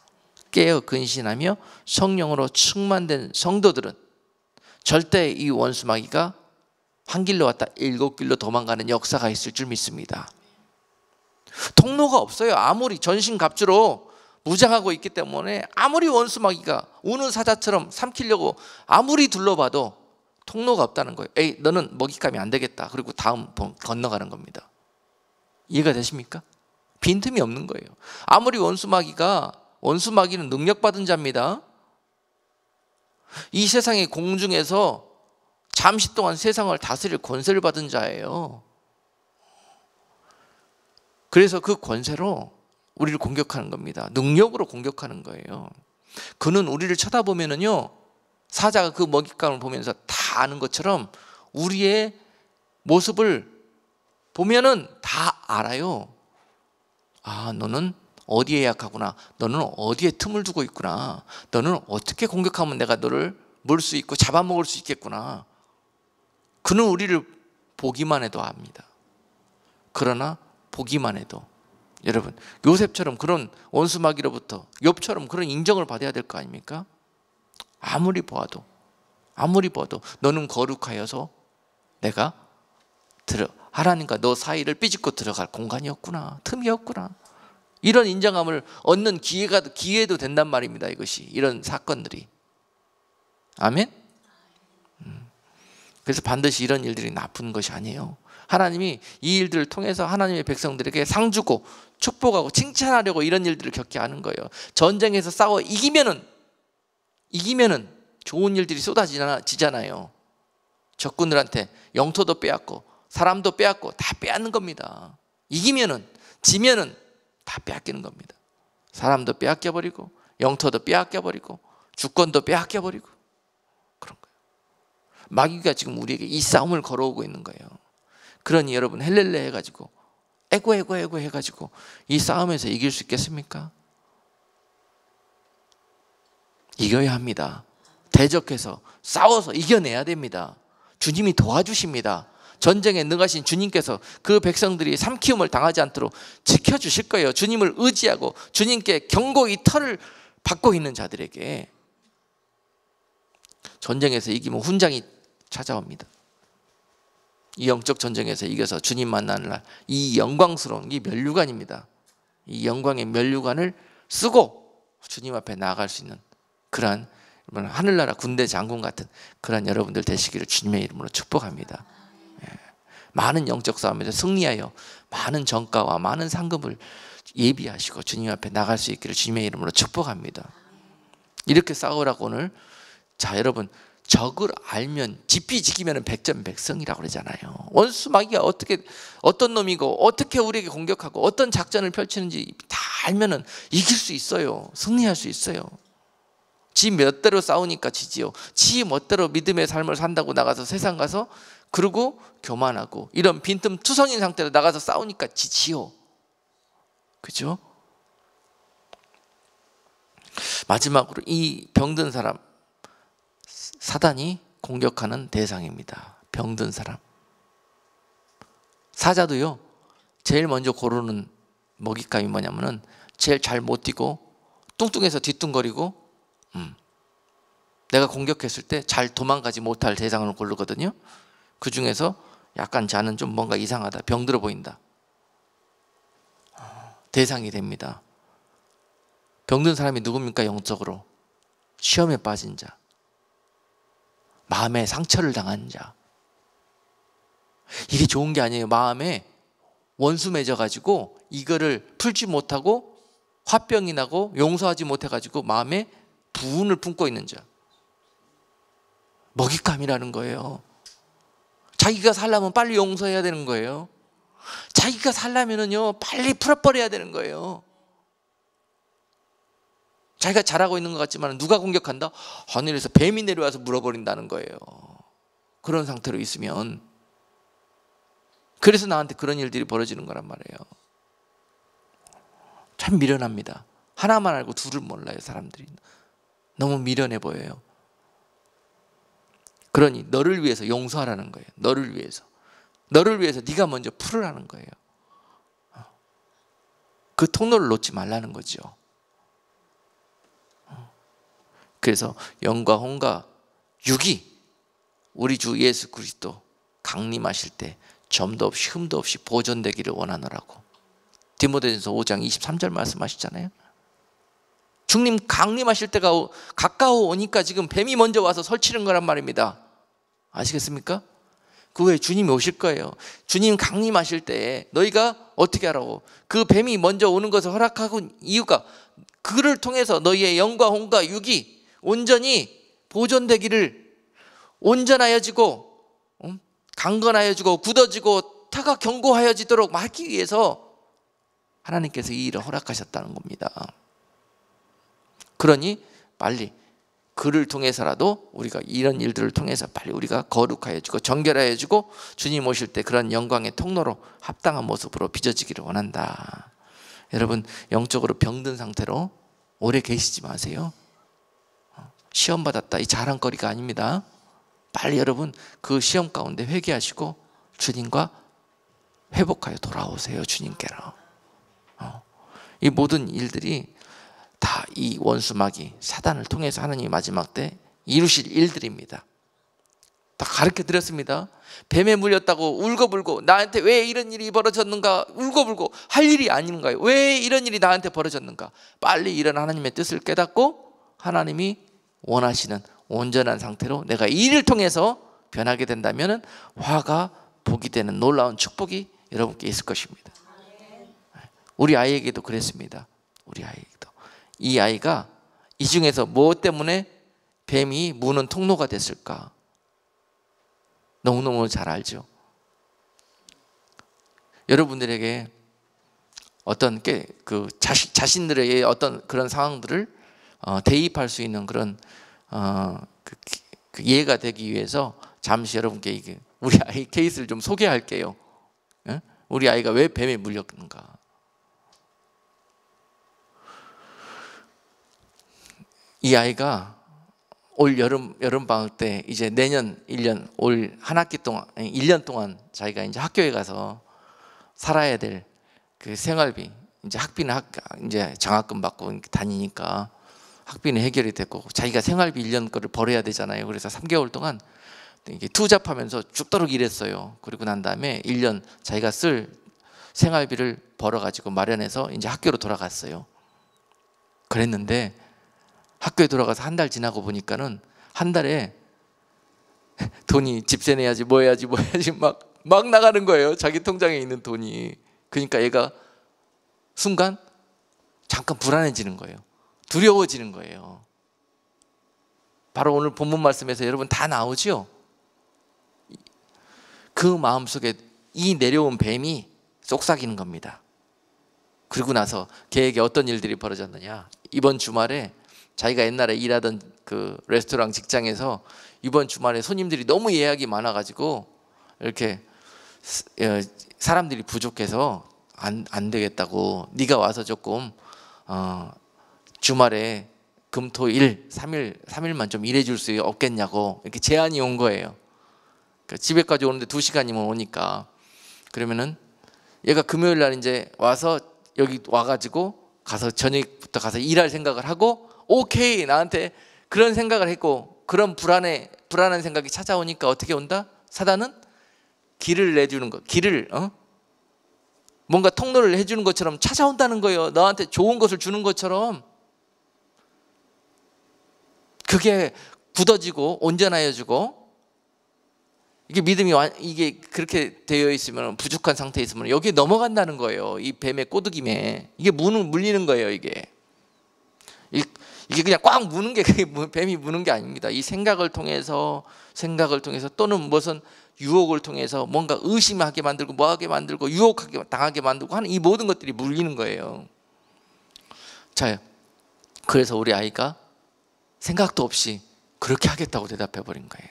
깨어 근신하며 성령으로 충만된 성도들은 절대 이 원수마귀가 한 길로 왔다 7길로 도망가는 역사가 있을 줄 믿습니다. 통로가 없어요. 아무리 전신갑주로 무장하고 있기 때문에 아무리 원수마귀가 우는 사자처럼 삼키려고 아무리 둘러봐도 통로가 없다는 거예요. 에이, 너는 먹잇감이 안 되겠다. 그리고 다음 건너가는 겁니다. 이해가 되십니까? 빈틈이 없는 거예요. 아무리 원수마귀는 능력받은 자입니다. 이 세상의 공중에서 잠시 동안 세상을 다스릴 권세를 받은 자예요. 그래서 그 권세로 우리를 공격하는 겁니다. 능력으로 공격하는 거예요. 그는 우리를 쳐다보면은요, 사자가 그 먹잇감을 보면서 다 아는 것처럼 우리의 모습을 보면은 다 알아요. 아, 너는 어디에 약하구나. 너는 어디에 틈을 두고 있구나. 너는 어떻게 공격하면 내가 너를 물 수 있고 잡아먹을 수 있겠구나. 그는 우리를 보기만 해도 압니다. 그러나 보기만 해도 여러분, 요셉처럼 그런 원수마귀로부터, 욥처럼 그런 인정을 받아야 될 거 아닙니까? 아무리 보아도 너는 거룩하여서 내가 하나님과 너 사이를 삐집고 들어갈 공간이 없구나, 틈이 없구나. 이런 인정함을 얻는 기회도 된단 말입니다. 이것이, 이런 사건들이. 아멘? 그래서 반드시 이런 일들이 나쁜 것이 아니에요. 하나님이 이 일들을 통해서 하나님의 백성들에게 상 주고 축복하고 칭찬하려고 이런 일들을 겪게 하는 거예요. 전쟁에서 싸워 이기면은 좋은 일들이 쏟아지잖아요. 적군들한테 영토도 빼앗고 사람도 빼앗고 다 빼앗는 겁니다. 지면은 다 빼앗기는 겁니다. 사람도 빼앗겨버리고 영토도 빼앗겨버리고 주권도 빼앗겨버리고 그런 거예요. 마귀가 지금 우리에게 이 싸움을 걸어오고 있는 거예요. 그러니 여러분, 헬렐레 해가지고 에고 해가지고 이 싸움에서 이길 수 있겠습니까? 이겨야 합니다. 대적해서 싸워서 이겨내야 됩니다. 주님이 도와주십니다. 전쟁에 능하신 주님께서 그 백성들이 삼키움을 당하지 않도록 지켜주실 거예요. 주님을 의지하고 주님께 경고의 털을 받고 있는 자들에게 전쟁에서 이기면 훈장이 찾아옵니다. 이 영적 전쟁에서 이겨서 주님 만나는 날, 이 영광스러운 이 면류관입니다. 이 영광의 면류관을 쓰고 주님 앞에 나아갈 수 있는 그러한 하늘나라 군대 장군 같은 그러한 여러분들 되시기를 주님의 이름으로 축복합니다. 많은 영적 싸움에서 승리하여 많은 전가와 많은 상급을 예비하시고 주님 앞에 나갈 수 있기를 주님의 이름으로 축복합니다. 이렇게 싸우라고 오늘, 자 여러분, 적을 알면 지피 지키면 백전백승이라고 그러잖아요. 원수 마귀가 어떤 놈이고 어떻게 우리에게 공격하고 어떤 작전을 펼치는지 다 알면은 이길 수 있어요. 승리할 수 있어요. 지 멋대로 싸우니까 지지요. 지 멋대로 믿음의 삶을 산다고 나가서 세상 가서 그러고 교만하고 이런 빈틈투성인 상태로 나가서 싸우니까 지지요. 그죠? 마지막으로 이 병든 사람, 사단이 공격하는 대상입니다. 병든 사람. 사자도요, 제일 먼저 고르는 먹잇감이 뭐냐면은 제일 잘 못 뛰고 뚱뚱해서 뒤뚱거리고 내가 공격했을 때 잘 도망가지 못할 대상을 고르거든요. 그 중에서 약간 자는 좀 뭔가 이상하다, 병들어 보인다, 대상이 됩니다. 병든 사람이 누굽니까? 영적으로 시험에 빠진 자, 마음에 상처를 당한 자. 이게 좋은 게 아니에요. 마음에 원수 맺어가지고 이거를 풀지 못하고 화병이 나고 용서하지 못해가지고 마음에 부운을 품고 있는 자, 먹잇감이라는 거예요. 자기가 살려면 빨리 용서해야 되는 거예요. 자기가 살려면은요 빨리 풀어버려야 되는 거예요. 자기가 잘하고 있는 것 같지만 누가 공격한다? 하늘에서 뱀이 내려와서 물어버린다는 거예요. 그런 상태로 있으면, 그래서 나한테 그런 일들이 벌어지는 거란 말이에요. 참 미련합니다. 하나만 알고 둘을 몰라요. 사람들이 너무 미련해 보여요. 그러니 너를 위해서 용서하라는 거예요. 너를 위해서 네가 먼저 풀으라는 거예요. 그 통로를 놓지 말라는 거죠. 그래서 영과 혼과 육이 우리 주 예수 그리스도 강림하실 때 점도 없이 흠도 없이 보존되기를 원하노라고 디모데전서 5장 23절 말씀하시잖아요. 주님 강림하실 때가 가까워 오니까 지금 뱀이 먼저 와서 설치는 거란 말입니다. 아시겠습니까? 그 후에 주님이 오실 거예요. 주님 강림하실 때 너희가 어떻게 하라고? 그 뱀이 먼저 오는 것을 허락하고 이유가 그를 통해서 너희의 영과 혼과 육이 온전히 보존되기를, 온전하여지고 강건하여지고 굳어지고 타가 견고하여지도록 하기 위해서 하나님께서 이 일을 허락하셨다는 겁니다. 그러니 빨리 그를 통해서라도 우리가 이런 일들을 통해서 빨리 우리가 거룩하여지고 정결하여지고 주님 오실 때 그런 영광의 통로로 합당한 모습으로 빚어지기를 원한다. 여러분, 영적으로 병든 상태로 오래 계시지 마세요. 시험 받았다 이 자랑거리가 아닙니다. 빨리 여러분 그 시험 가운데 회개하시고 주님과 회복하여 돌아오세요. 주님께로. 이 모든 일들이 다 이 원수마귀 사단을 통해서 하나님이 마지막 때 이루실 일들입니다. 다 가르쳐 드렸습니다. 뱀에 물렸다고 울고불고 나한테 왜 이런 일이 벌어졌는가 울고불고 할 일이 아닌가요? 왜 이런 일이 나한테 벌어졌는가? 빨리 이런 하나님의 뜻을 깨닫고 하나님이 원하시는 온전한 상태로 내가 이 일을 통해서 변하게 된다면 화가 복이 되는 놀라운 축복이 여러분께 있을 것입니다. 우리 아이에게도 그랬습니다. 우리 아이에게도. 이 아이가 이 중에서 무엇 때문에 뱀이 무는 통로가 됐을까? 너무너무 잘 알죠. 여러분들에게 어떤 그 자신들의 어떤 그런 상황들을 대입할 수 있는 그런 그 이해가 되기 위해서 잠시 여러분께 우리 아이 케이스를 좀 소개할게요. 우리 아이가 왜 뱀에 물렸는가? 이 아이가 올 여름 방학 때 이제 내년 1년 올 한 학기 동안 1년 동안 자기가 이제 학교에 가서 살아야 될 그 생활비, 이제 학비는 이제 장학금 받고 다니니까 학비는 해결이 됐고 자기가 생활비 1년 거를 벌어야 되잖아요. 그래서 3개월 동안 이게 투잡하면서 죽도록 일했어요. 그리고 난 다음에 1년 자기가 쓸 생활비를 벌어가지고 마련해서 이제 학교로 돌아갔어요. 그랬는데 학교에 돌아가서 한 달 지나고 보니까는 한 달에 돈이 집세 내야지 뭐 해야지 막 나가는 거예요. 자기 통장에 있는 돈이. 그러니까 얘가 순간 잠깐 불안해지는 거예요. 두려워지는 거예요. 바로 오늘 본문 말씀에서 여러분 다 나오죠. 그 마음속에 이 내려온 뱀이 속삭이는 겁니다. 그리고 나서 걔에게 어떤 일들이 벌어졌느냐. 이번 주말에 자기가 옛날에 일하던 그 레스토랑 직장에서 이번 주말에 손님들이 너무 예약이 많아가지고 이렇게 사람들이 부족해서 안 되겠다고 네가 와서 조금 주말에 금토일 3일만 좀 일해줄 수 없겠냐고 이렇게 제안이 온 거예요. 집에까지 오는데 2시간이면 오니까. 그러면은 얘가 금요일 날 이제 와서 여기 와가지고 가서 저녁부터 가서 일할 생각을 하고 오케이 나한테 그런 생각을 했고 그런 불안한 생각이 찾아오니까 어떻게 온다? 사단은 길을 내주는 거, 길을 뭔가 통로를 해주는 것처럼 찾아온다는 거예요. 너한테 좋은 것을 주는 것처럼. 그게 굳어지고 온전하여지고 이게 믿음이 이게 그렇게 되어 있으면 부족한 상태에 있으면 여기에 넘어간다는 거예요. 이 뱀의 꼬드김에 이게 물리는 거예요. 이게 그냥 꽉 무는 게 뱀이 무는 게 아닙니다. 이 생각을 통해서 또는 무슨 유혹을 통해서 뭔가 의심하게 만들고 뭐하게 만들고 유혹하게 당하게 만들고 하는 이 모든 것들이 물리는 거예요. 자, 그래서 우리 아이가 생각도 없이 그렇게 하겠다고 대답해 버린 거예요.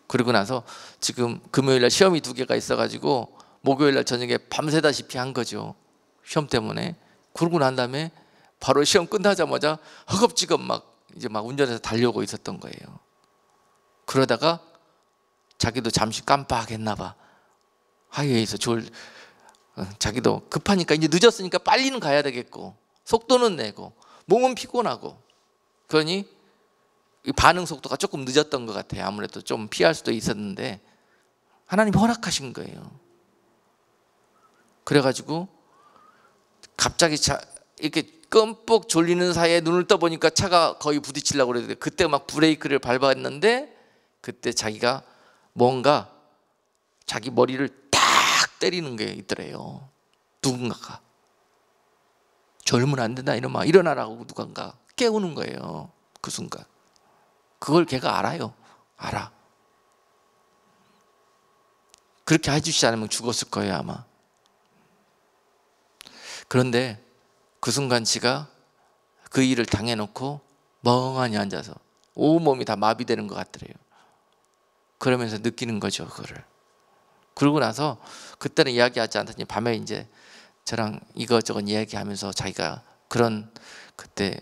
그리고 나서 지금 금요일 날 시험이 2개가 있어가지고 목요일 날 저녁에 밤새다시피 한 거죠. 시험 때문에. 그러고 난 다음에 바로 시험 끝나자마자 허겁지겁 이제 운전해서 달려오고 있었던 거예요. 그러다가 자기도 잠시 깜빡했나 봐. 하이웨이에서 자기도 급하니까 이제 늦었으니까 빨리는 가야 되겠고 속도는 내고 몸은 피곤하고 그러니 반응 속도가 조금 늦었던 것 같아요. 아무래도 좀 피할 수도 있었는데 하나님 허락하신 거예요. 그래가지고 갑자기 이렇게 끔뻑 졸리는 사이에 눈을 떠보니까 차가 거의 부딪히려고 그랬는데 그때 막 브레이크를 밟았는데 그때 자기가 뭔가 자기 머리를 딱 때리는 게 있더래요. 누군가가 졸면 안 된다 이러면 일어나라고 누군가 깨우는 거예요. 그 순간 그걸 걔가 알아요. 알아. 그렇게 해주시지 않으면 죽었을 거예요 아마. 그런데 그 순간 지가 그 일을 당해놓고 멍하니 앉아서 온몸이 다 마비되는 것 같더래요. 그러면서 느끼는 거죠 그거를. 그러고 나서 그때는 이야기하지 않더니 밤에 이제 저랑 이것저것 이야기하면서 자기가 그런 그때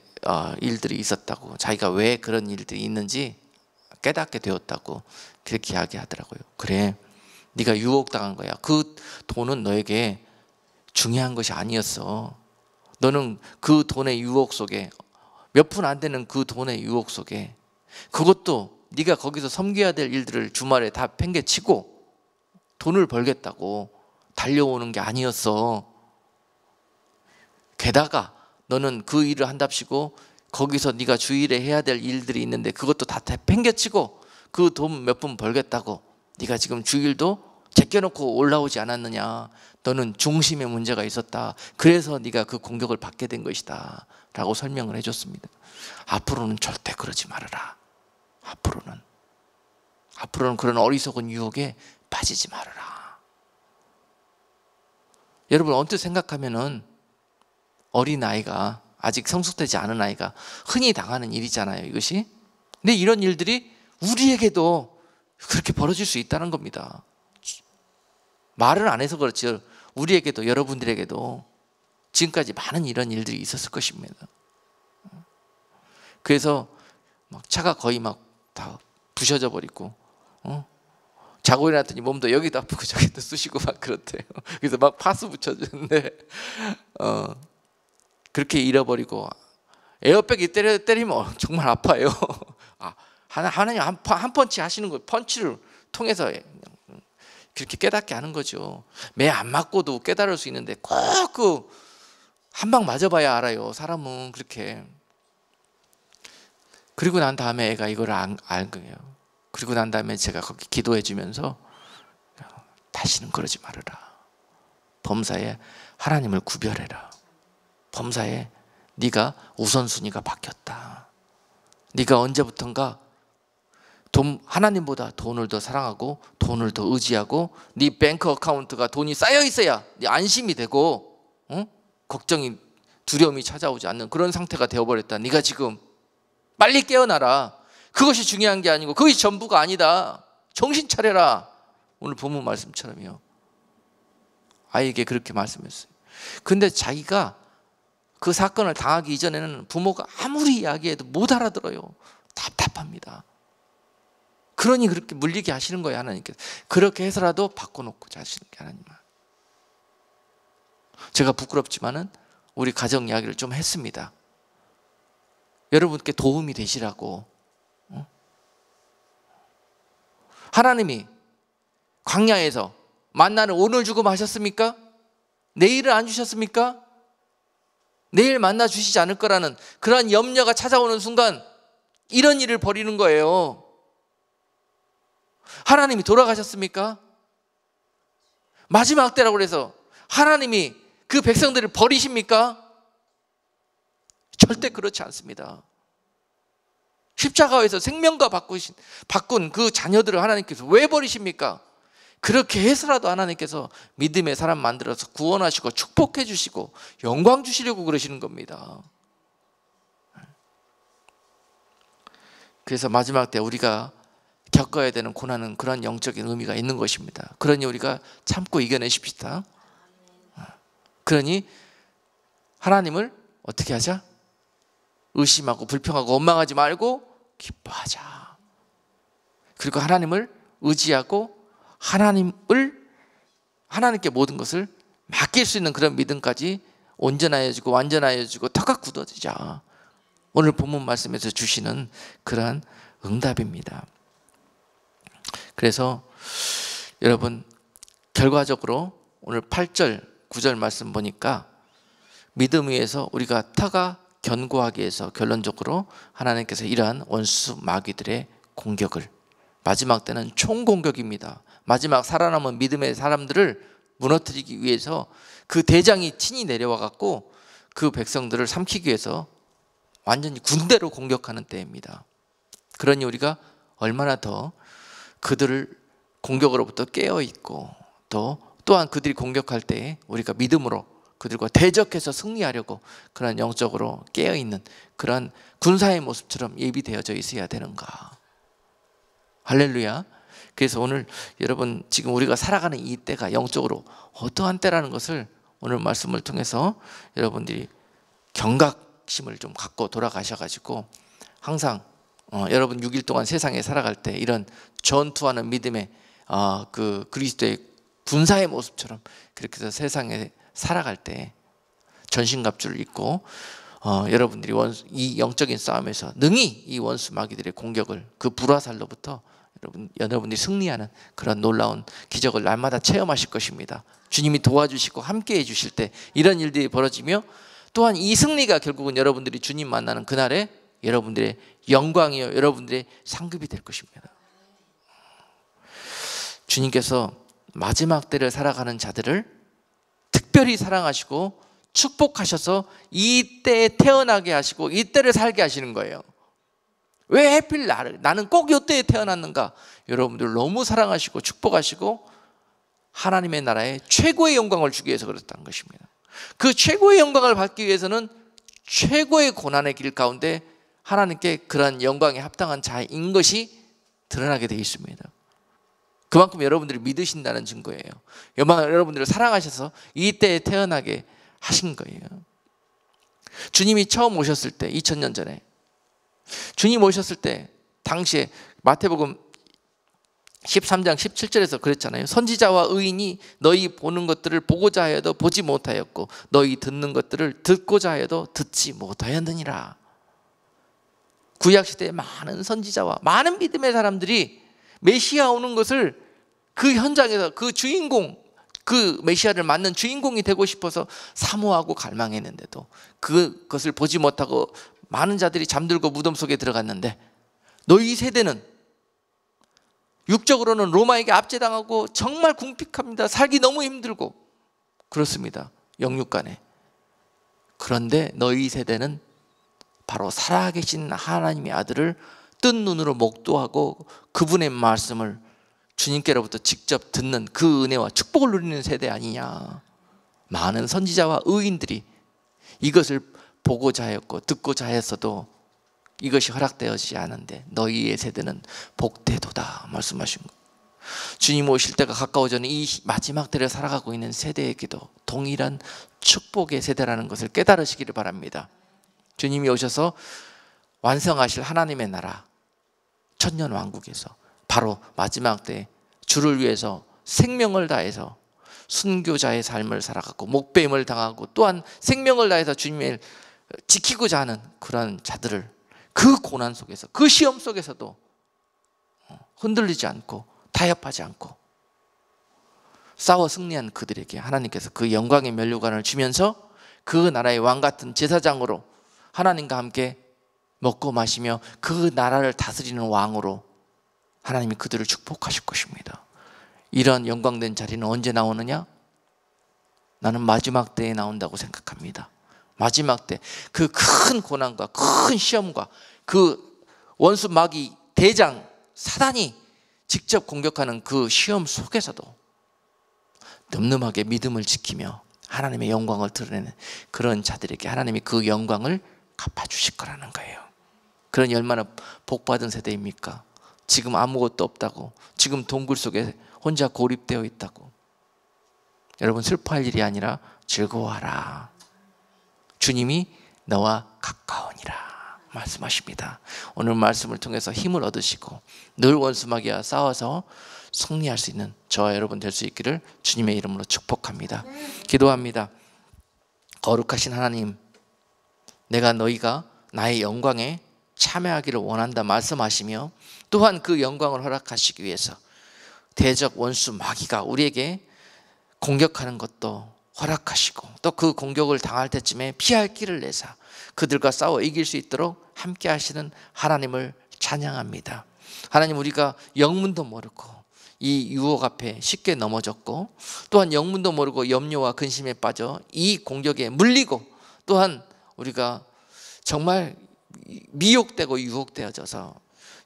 일들이 있었다고, 자기가 왜 그런 일들이 있는지 깨닫게 되었다고 그렇게 이야기하더라고요. 그래, 네가 유혹당한 거야. 그 돈은 너에게 중요한 것이 아니었어. 너는 그 돈의 유혹 속에, 몇 푼 안 되는 그 돈의 유혹 속에, 그것도 네가 거기서 섬겨야 될 일들을 주말에 다 팽개치고 돈을 벌겠다고 달려오는 게 아니었어. 게다가 너는 그 일을 한답시고 거기서 네가 주일에 해야 될 일들이 있는데 그것도 다 팽개치고 그 돈 몇 푼 벌겠다고 네가 지금 주일도 제껴놓고 올라오지 않았느냐. 너는 중심에 문제가 있었다. 그래서 네가 그 공격을 받게 된 것이다 라고 설명을 해줬습니다. 앞으로는 절대 그러지 말아라. 앞으로는 그런 어리석은 유혹에 빠지지 말아라. 여러분 언뜻 생각하면은 어린아이가, 아직 성숙되지 않은 아이가 흔히 당하는 일이잖아요 이것이. 근데 이런 일들이 우리에게도 그렇게 벌어질 수 있다는 겁니다. 말을 안 해서 그렇지 우리에게도, 여러분들에게도 지금까지 많은 이런 일들이 있었을 것입니다. 그래서 막 차가 거의 막 다 부셔져 버리고 자고 일어났더니 몸도 여기도 아프고 저기도 쑤시고 막 그렇대요. 그래서 막 파스 붙여주는데 그렇게 잃어버리고 에어백이 때리면 정말 아파요. 하나님 한 펀치 하시는 거, 펀치를 통해서 그렇게 깨닫게 하는 거죠. 매 안 맞고도 깨달을 수 있는데 꼭 그 한 방 맞아봐야 알아요. 사람은 그렇게. 그리고 난 다음에 애가 이걸 안 거예요. 그리고 난 다음에 제가 거기 기도해 주면서 다시는 그러지 말아라. 범사에 하나님을 구별해라. 범사에 네가 우선순위가 바뀌었다. 네가 언제부턴가 하나님보다 돈을 더 사랑하고 돈을 더 의지하고 네 뱅크 어카운트가 돈이 쌓여 있어야 네 안심이 되고 걱정이, 두려움이 찾아오지 않는 그런 상태가 되어버렸다. 네가 지금 빨리 깨어나라. 그것이 중요한 게 아니고 그것이 전부가 아니다. 정신 차려라. 오늘 본문 말씀처럼요. 아이에게 그렇게 말씀했어요. 근데 자기가 그 사건을 당하기 이전에는 부모가 아무리 이야기해도 못 알아들어요. 답답합니다. 그러니 그렇게 물리게 하시는 거예요 하나님께서. 그렇게 해서라도 바꿔놓고자 하시는 게 하나님. 제가 부끄럽지만은 우리 가정 이야기를 좀 했습니다. 여러분께 도움이 되시라고. 하나님이 광야에서 만나를 오늘 주고 마셨습니까? 내일을 안 주셨습니까? 내일 만나 주시지 않을 거라는 그러한 염려가 찾아오는 순간 이런 일을 벌이는 거예요. 하나님이 돌아가셨습니까? 마지막 때라고 그래서 하나님이 그 백성들을 버리십니까? 절대 그렇지 않습니다. 십자가에서 생명과 바꾼 그 자녀들을 하나님께서 왜 버리십니까? 그렇게 해서라도 하나님께서 믿음의 사람 만들어서 구원하시고 축복해 주시고 영광 주시려고 그러시는 겁니다. 그래서 마지막 때 우리가 겪어야 되는 고난은 그런 영적인 의미가 있는 것입니다. 그러니 우리가 참고 이겨내십시다. 그러니 하나님을 어떻게 하자? 의심하고 불평하고 원망하지 말고 기뻐하자. 그리고 하나님을 의지하고 하나님께 모든 것을 맡길 수 있는 그런 믿음까지 온전하여지고 완전하여지고 터가 굳어지자. 오늘 본문 말씀에서 주시는 그러한 응답입니다. 그래서 여러분, 결과적으로 오늘 8절 9절 말씀 보니까 믿음 위에서 우리가 터가 견고하게 해서 결론적으로 하나님께서 이러한 원수 마귀들의 공격을, 마지막 때는 총공격입니다. 마지막 살아남은 믿음의 사람들을 무너뜨리기 위해서 그 대장이 친히 내려와 갖고 그 백성들을 삼키기 위해서 완전히 군대로 공격하는 때입니다. 그러니 우리가 얼마나 더 그들을 공격으로부터 깨어있고 또한 그들이 공격할 때 우리가 믿음으로 그들과 대적해서 승리하려고 그런 영적으로 깨어있는 그런 군사의 모습처럼 예비되어져 있어야 되는가. 할렐루야. 그래서 오늘 여러분, 지금 우리가 살아가는 이 때가 영적으로 어떠한 때라는 것을 오늘 말씀을 통해서 여러분들이 경각심을 좀 갖고 돌아가셔가지고 항상 여러분 6일 동안 세상에 살아갈 때 이런 전투하는 믿음의 그 그리스도의 군사의 모습처럼 그렇게 해서 세상에 살아갈 때 전신갑주를 입고 여러분들이 이 영적인 싸움에서 능히 이 원수 마귀들의 공격을, 그 불화살로부터 여러분들이 승리하는 그런 놀라운 기적을 날마다 체험하실 것입니다. 주님이 도와주시고 함께해 주실 때 이런 일들이 벌어지며, 또한 이 승리가 결국은 여러분들이 주님 만나는 그날에 여러분들의 영광이요 여러분들의 상급이 될 것입니다. 주님께서 마지막 때를 살아가는 자들을 특별히 사랑하시고 축복하셔서 이 때에 태어나게 하시고 이 때를 살게 하시는 거예요. 왜 하필 나는 꼭 이때에 태어났는가? 여러분들 너무 사랑하시고 축복하시고 하나님의 나라에 최고의 영광을 주기 위해서 그렇다는 것입니다. 그 최고의 영광을 받기 위해서는 최고의 고난의 길 가운데 하나님께 그런 영광에 합당한 자인 것이 드러나게 되어 있습니다. 그만큼 여러분들이 믿으신다는 증거예요. 여러분들을 사랑하셔서 이 때에 태어나게 하신 거예요. 주님이 처음 오셨을 때 2000년 전에 주님 오셨을 때 당시에 마태복음 13장 17절에서 그랬잖아요. 선지자와 의인이 너희 보는 것들을 보고자 하여도 보지 못하였고 너희 듣는 것들을 듣고자 하여도 듣지 못하였느니라. 구약시대에 많은 선지자와 많은 믿음의 사람들이 메시아 오는 것을 그 현장에서 그 주인공, 그 메시아를 맞는 주인공이 되고 싶어서 사모하고 갈망했는데도 그것을 보지 못하고 많은 자들이 잠들고 무덤 속에 들어갔는데, 너희 세대는 육적으로는 로마에게 압제당하고 정말 궁핍합니다. 살기 너무 힘들고 그렇습니다. 영육간에. 그런데 너희 세대는 바로 살아계신 하나님의 아들을 뜬 눈으로 목도하고 그분의 말씀을 주님께로부터 직접 듣는 그 은혜와 축복을 누리는 세대 아니냐. 많은 선지자와 의인들이 이것을 보고자 하였고 듣고자 하였어도 이것이 허락되어지지 않은데 너희의 세대는 복되도다 말씀하신 것. 주님 오실 때가 가까워지는 이 마지막 때를 살아가고 있는 세대에게도 동일한 축복의 세대라는 것을 깨달으시기를 바랍니다. 주님이 오셔서 완성하실 하나님의 나라 천년왕국에서 바로 마지막 때 주를 위해서 생명을 다해서 순교자의 삶을 살아가고 목배임을 당하고 또한 생명을 다해서 주님을 지키고자 하는 그런 자들을 그 고난 속에서, 그 시험 속에서도 흔들리지 않고 타협하지 않고 싸워 승리한 그들에게 하나님께서 그 영광의 면류관을 주면서 그 나라의 왕 같은 제사장으로 하나님과 함께 먹고 마시며 그 나라를 다스리는 왕으로 하나님이 그들을 축복하실 것입니다. 이러한 영광된 자리는 언제 나오느냐? 나는 마지막 때에 나온다고 생각합니다. 마지막 때 그 큰 고난과 큰 시험과 그 원수 마귀 대장 사단이 직접 공격하는 그 시험 속에서도 늠름하게 믿음을 지키며 하나님의 영광을 드러내는 그런 자들에게 하나님이 그 영광을 갚아주실 거라는 거예요. 그러니 얼마나 복받은 세대입니까? 지금 아무것도 없다고, 지금 동굴 속에 혼자 고립되어 있다고. 여러분, 슬퍼할 일이 아니라 즐거워하라. 주님이 너와 가까우니라 말씀하십니다. 오늘 말씀을 통해서 힘을 얻으시고 늘 원수마귀와 싸워서 승리할 수 있는 저와 여러분 될 수 있기를 주님의 이름으로 축복합니다. 기도합니다. 거룩하신 하나님, 내가 너희가 나의 영광에 참여하기를 원한다 말씀하시며 또한 그 영광을 허락하시기 위해서 대적 원수 마귀가 우리에게 공격하는 것도 허락하시고 또 그 공격을 당할 때쯤에 피할 길을 내사 그들과 싸워 이길 수 있도록 함께 하시는 하나님을 찬양합니다. 하나님, 우리가 영문도 모르고 이 유혹 앞에 쉽게 넘어졌고 또한 영문도 모르고 염려와 근심에 빠져 이 공격에 물리고 또한 우리가 정말 미혹되고 유혹되어져서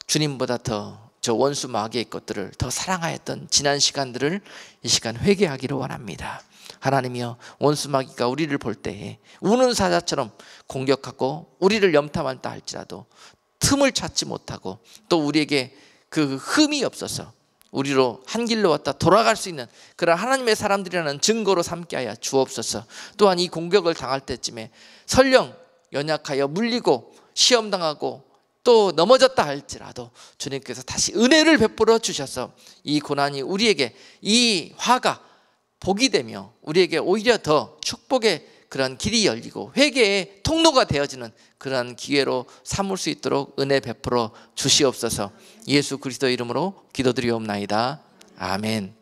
주님보다 더 저 원수 마귀의 것들을 더 사랑하였던 지난 시간들을 이 시간 회개하기를 원합니다. 하나님이여, 원수 마귀가 우리를 볼 때에 우는 사자처럼 공격하고 우리를 염탐한다 할지라도 틈을 찾지 못하고 또 우리에게 그 흠이 없어서 우리로 한 길로 왔다 돌아갈 수 있는 그런 하나님의 사람들이라는 증거로 삼게 하여 주옵소서. 또한 이 공격을 당할 때쯤에 설령 연약하여 물리고 시험당하고 또 넘어졌다 할지라도 주님께서 다시 은혜를 베풀어 주셔서 이 고난이 우리에게 이 화가 복이 되며 우리에게 오히려 더 축복의 그런 길이 열리고 회개의 통로가 되어지는 그런 기회로 삼을 수 있도록 은혜 베풀어 주시옵소서. 예수 그리스도 이름으로 기도드리옵나이다. 아멘.